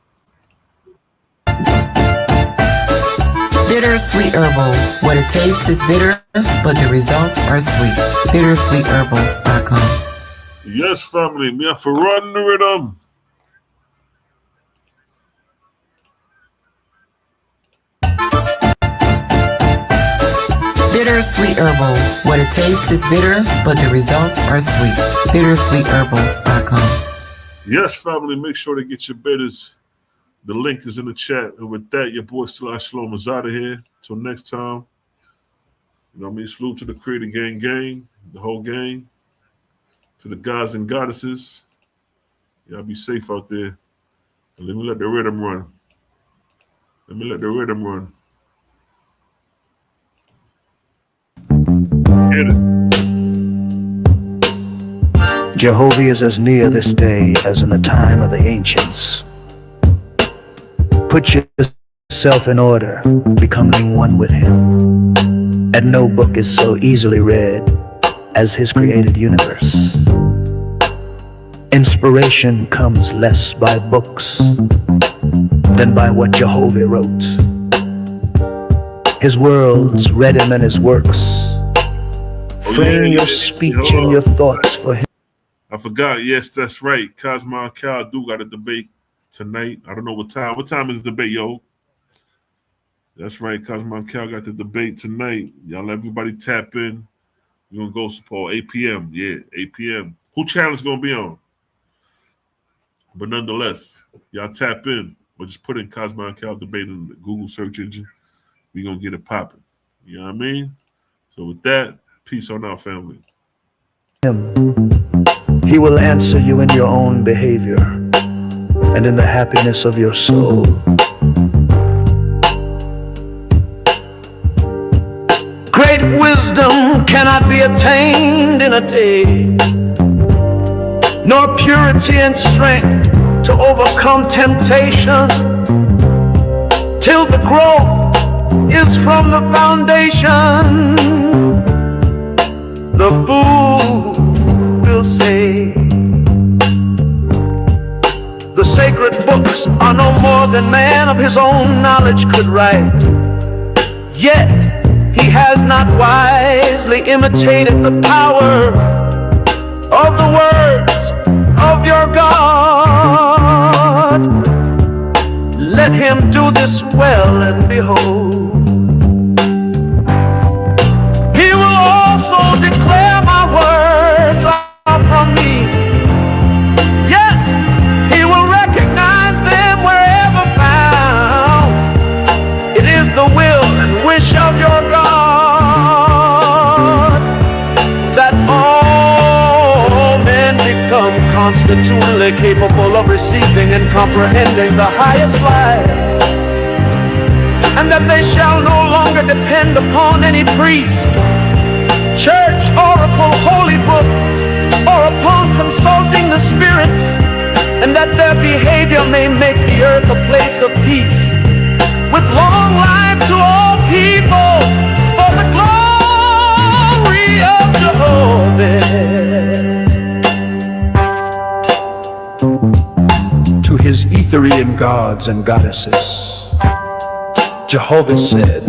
Bittersweet herbals. What it tastes is bitter, but the results are sweet. Bittersweetherbals.com. Yes, family. Me have to run the rhythm. Bittersweet herbals. What it tastes is bitter, but the results are sweet. Bittersweetherbals.com. Yes, family. Make sure to get your bitters. The link is in the chat. And with that, your boy Silai Shalom is out of here. Till next time. You know what I mean? Salute to the Creator gang, the whole gang. To the gods and goddesses. Y'all be safe out there. And let me let the rhythm run. Let me let the rhythm run. Get it. Jehovah is as near this day as in the time of the ancients. Put yourself in order, becoming one with him. And no book is so easily read as his created universe. Inspiration comes less by books than by what Jehovah wrote. His worlds read him and his works. Frame your speech and your thoughts for him. I forgot. Yes, that's right. Cosmo and Cal do got a debate tonight. I don't know what time. What time is the debate, yo? That's right. Cosmo and Cal got the debate tonight. Y'all, everybody tap in. We're going to go support 8 p.m. Yeah, 8 p.m. Who channel is going to be on? But nonetheless, y'all tap in. But just put in Cosmo and Cal debate in the Google search engine. We're going to get it popping. You know what I mean? So with that, peace on our family. He will answer you in your own behavior and in the happiness of your soul. Great wisdom cannot be attained in a day, nor purity and strength to overcome temptation, till the growth is from the foundation. The fool will say, the sacred books are no more than man of his own knowledge could write. Yet he has not wisely imitated the power of the words of your God. Let him do this well, and behold, he will also declare my words are from me. Yes, he will recognize them wherever found. It is the will and wish of your God that all men become constitutionally capable of receiving and comprehending the highest life, and that they shall no longer depend upon any priest, church, oracle, holy book, or upon consulting the spirits, and that their behavior may make the earth a place of peace, with long life to all people, for the glory of Jehovah. Etherian gods and goddesses. Jehovah said,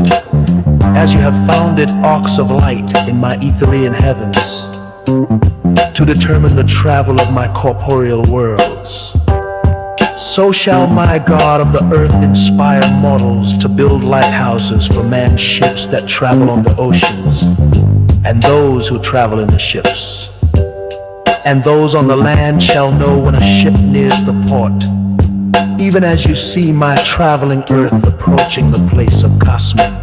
as you have founded arcs of light in my Etherian heavens, to determine the travel of my corporeal worlds, so shall my God of the earth inspire mortals to build lighthouses for man's ships that travel on the oceans, and those who travel in the ships. And those on the land shall know when a ship nears the port, even as you see my traveling earth approaching the place of Cosmin.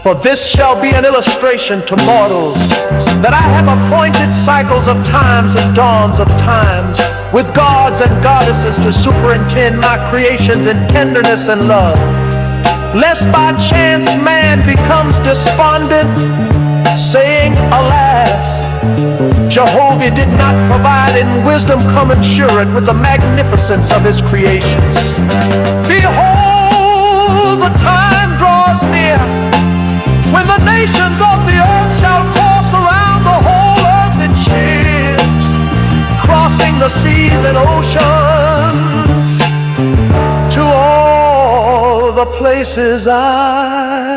For this shall be an illustration to mortals, that I have appointed cycles of times and dawns of times, with gods and goddesses to superintend my creations in tenderness and love, lest by chance man becomes despondent, saying, alas, Jehovah did not provide in wisdom commensurate with the magnificence of his creations. Behold, the time draws near when the nations of the earth shall cross around the whole earth in ships, crossing the seas and oceans to all the places I